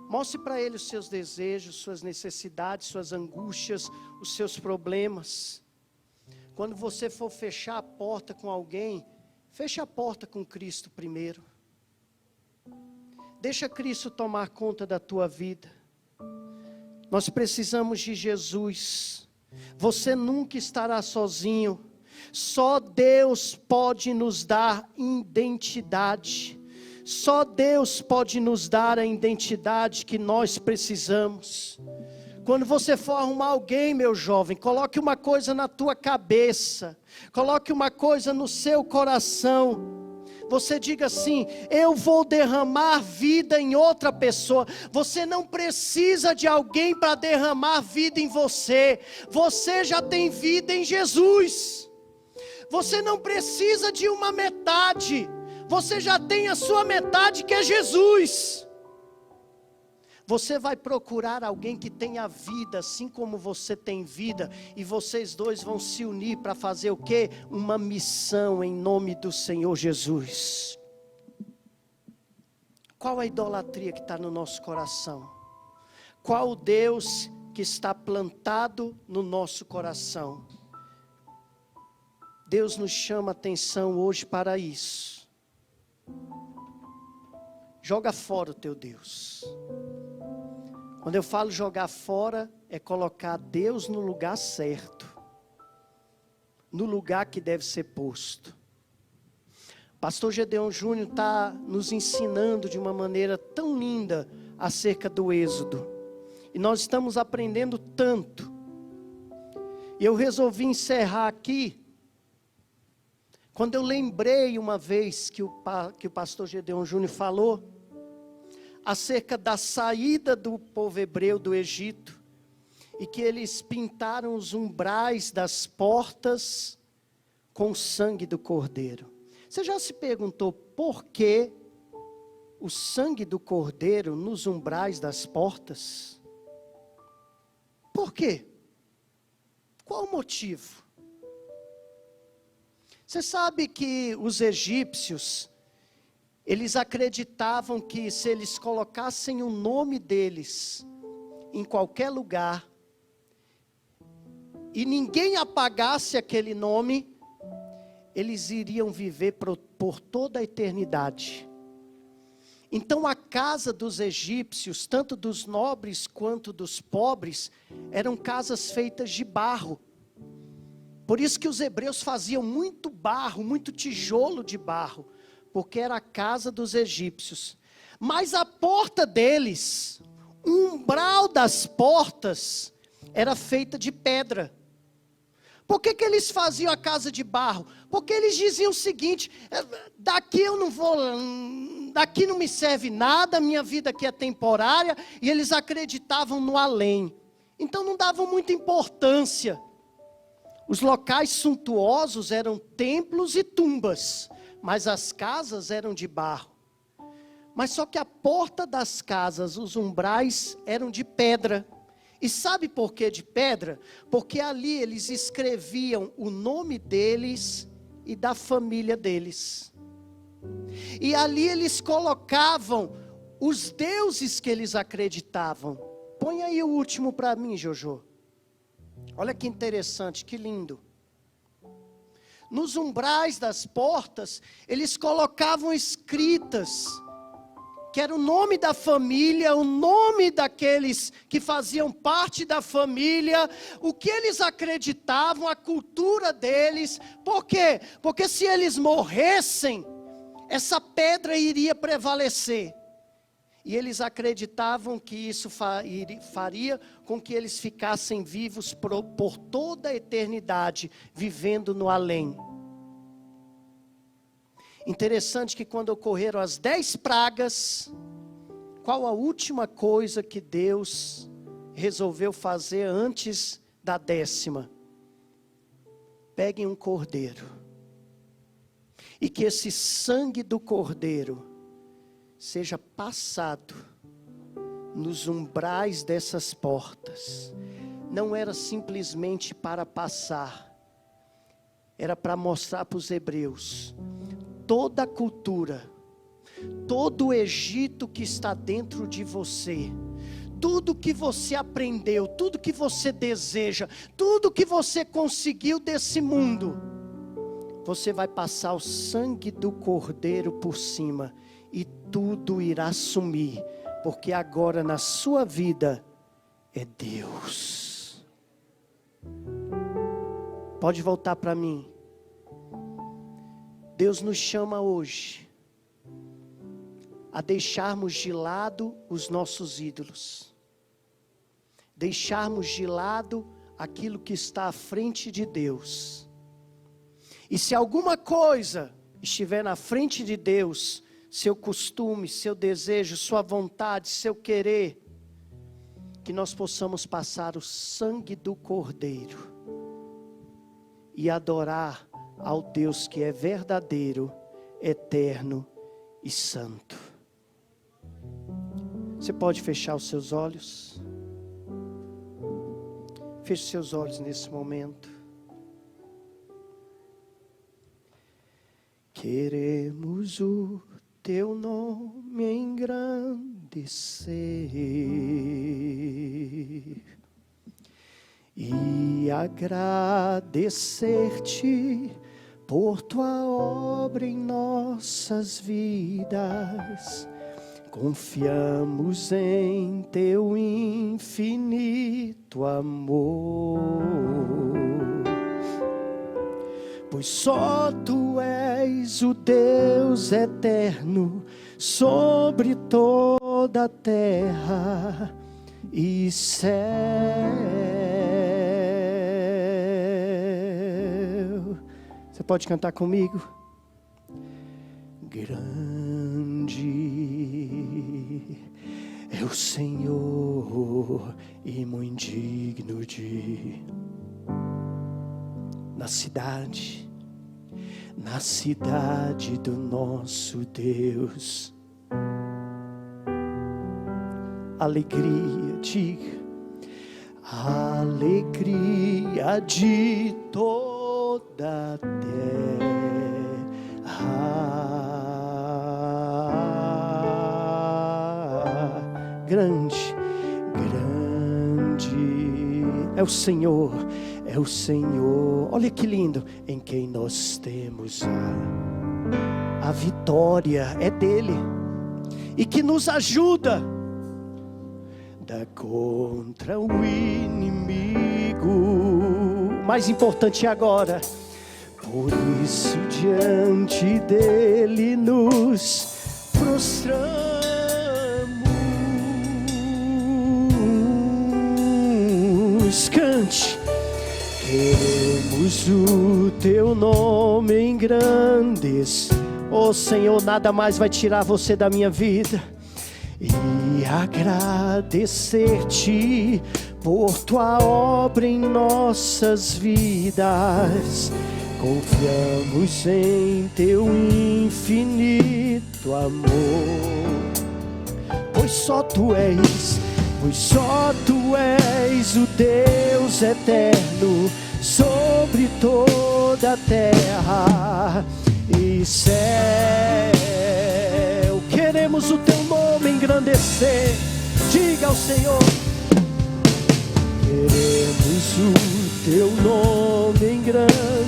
Mostre para Ele os seus desejos, suas necessidades, suas angústias, os seus problemas. Quando você for fechar a porta com alguém, feche a porta com Cristo primeiro. Deixa Cristo tomar conta da tua vida. Nós precisamos de Jesus. Você nunca estará sozinho. Só Deus pode nos dar identidade. Só Deus pode nos dar a identidade que nós precisamos. Quando você for arrumar alguém, meu jovem, coloque uma coisa na tua cabeça. Coloque uma coisa no seu coração. Você diga assim: eu vou derramar vida em outra pessoa. Você não precisa de alguém para derramar vida em você. Você já tem vida em Jesus. Você não precisa de uma metade. Você já tem a sua metade, que é Jesus. Você vai procurar alguém que tenha vida, assim como você tem vida, e vocês dois vão se unir para fazer o quê? Uma missão em nome do Senhor Jesus. Qual a idolatria que está no nosso coração? Qual o Deus que está plantado no nosso coração? Deus nos chama a atenção hoje para isso. Joga fora o teu Deus. Quando eu falo jogar fora, é colocar Deus no lugar certo. No lugar que deve ser posto. Pastor Gedeon Júnior está nos ensinando de uma maneira tão linda acerca do Êxodo. E nós estamos aprendendo tanto. E eu resolvi encerrar aqui, quando eu lembrei uma vez que o pastor Gedeon Júnior falou acerca da saída do povo hebreu do Egito, e que eles pintaram os umbrais das portas com o sangue do cordeiro. Você já se perguntou por que o sangue do cordeiro nos umbrais das portas? Por quê? Qual o motivo? Você sabe que os egípcios, eles acreditavam que se eles colocassem o nome deles em qualquer lugar, e ninguém apagasse aquele nome, eles iriam viver por toda a eternidade. Então a casa dos egípcios, tanto dos nobres quanto dos pobres, eram casas feitas de barro. Por isso que os hebreus faziam muito barro, muito tijolo de barro, porque era a casa dos egípcios. Mas a porta deles, o umbral das portas, era feita de pedra. Por que eles faziam a casa de barro? Porque eles diziam o seguinte: daqui eu não vou, daqui não me serve nada, minha vida aqui é temporária, e eles acreditavam no além. Então não davam muita importância. Os locais suntuosos eram templos e tumbas, mas as casas eram de barro. Mas só que a porta das casas, os umbrais, eram de pedra. E sabe por que de pedra? Porque ali eles escreviam o nome deles e da família deles. E ali eles colocavam os deuses que eles acreditavam. Põe aí o último para mim, Jojo. Olha que interessante, que lindo. Nos umbrais das portas, eles colocavam escritas, que era o nome da família, o nome daqueles que faziam parte da família, o que eles acreditavam, a cultura deles. Por quê? Porque se eles morressem, essa pedra iria prevalecer. E eles acreditavam que isso faria com que eles ficassem vivos por toda a eternidade, vivendo no além. Interessante que quando ocorreram as 10 pragas, qual a última coisa que Deus resolveu fazer antes da 10ª? Peguem um cordeiro, e que esse sangue do cordeiro seja passado nos umbrais dessas portas. Não era simplesmente para passar, era para mostrar para os hebreus toda a cultura, todo o Egito que está dentro de você, tudo que você aprendeu, tudo que você deseja, tudo que você conseguiu desse mundo, você vai passar o sangue do cordeiro por cima, e tudo irá sumir, porque agora na sua vida é Deus. Pode voltar para mim. Deus nos chama hoje a deixarmos de lado os nossos ídolos, deixarmos de lado aquilo que está à frente de Deus. E se alguma coisa estiver na frente de Deus, seu costume, seu desejo, sua vontade, seu querer, que nós possamos passar o sangue do Cordeiro e adorar ao Deus que é verdadeiro, eterno e santo. Você pode fechar os seus olhos? Feche seus olhos nesse momento. Queremos o teu nome engrandecer e agradecer-te por tua obra em nossas vidas. Confiamos em teu infinito amor, pois só tu és o Deus eterno sobre toda a terra e céu. Você pode cantar comigo? Grande é o Senhor e muito digno de, na cidade do nosso Deus, alegria, diga, alegria de toda a terra. Grande, grande é o Senhor, é o Senhor. Olha que lindo, em quem nós temos a vitória, é dele, e que nos ajuda contra o inimigo. Mais importante agora, por isso diante dele nos prostramos. Cante, queremos o teu nome engrandecer. Oh Senhor, nada mais vai tirar você da minha vida. E agradecer-te por tua obra em nossas vidas. Confiamos em teu infinito amor, pois só tu és o Deus eterno sobre toda a terra e céu. Queremos o teu nome engrandecer. Diga ao Senhor: queremos o teu nome engrandecer.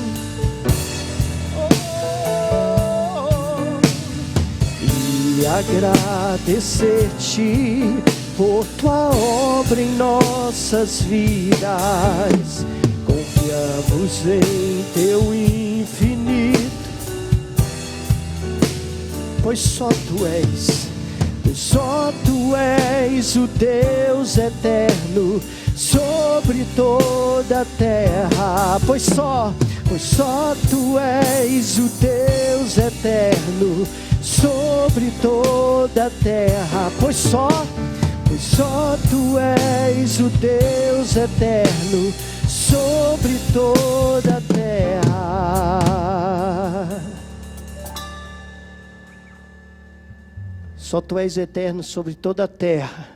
E agradecer-te por tua obra em nossas vidas. Confiamos em teu infinito, pois só tu és o Deus eterno sobre toda a terra. Pois só tu és o Deus eterno sobre toda a terra. Pois só tu és o Deus eterno sobre toda a terra. Só tu és eterno sobre toda a terra.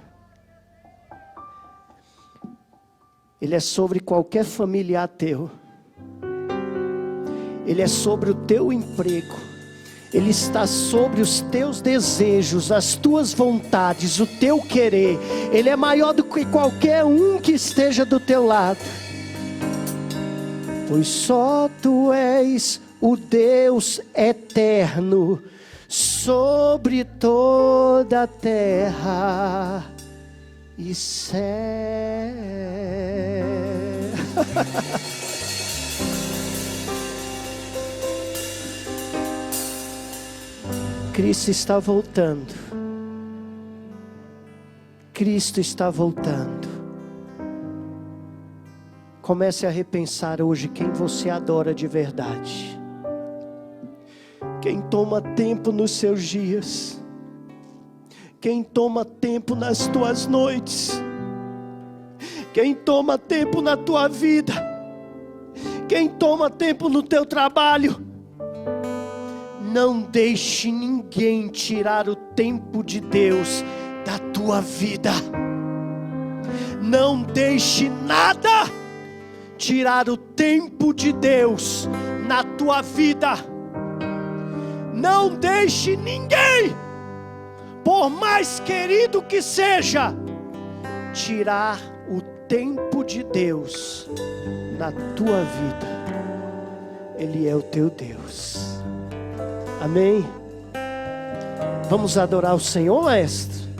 Ele é sobre qualquer familiar teu. Ele é sobre o teu emprego. Ele está sobre os teus desejos, as tuas vontades, o teu querer. Ele é maior do que qualquer um que esteja do teu lado. Pois só tu és o Deus eterno sobre toda a terra e céu. Cristo está voltando. Cristo está voltando. Comece a repensar hoje quem você adora de verdade. Quem toma tempo nos seus dias. Quem toma tempo nas tuas noites. Quem toma tempo na tua vida. Quem toma tempo no teu trabalho. Não deixe ninguém tirar o tempo de Deus da tua vida. Não deixe nada tirar o tempo de Deus na tua vida. Não deixe ninguém, por mais querido que seja, tirar o tempo de Deus na tua vida. Ele é o teu Deus. Amém? Vamos adorar o Senhor, mestre?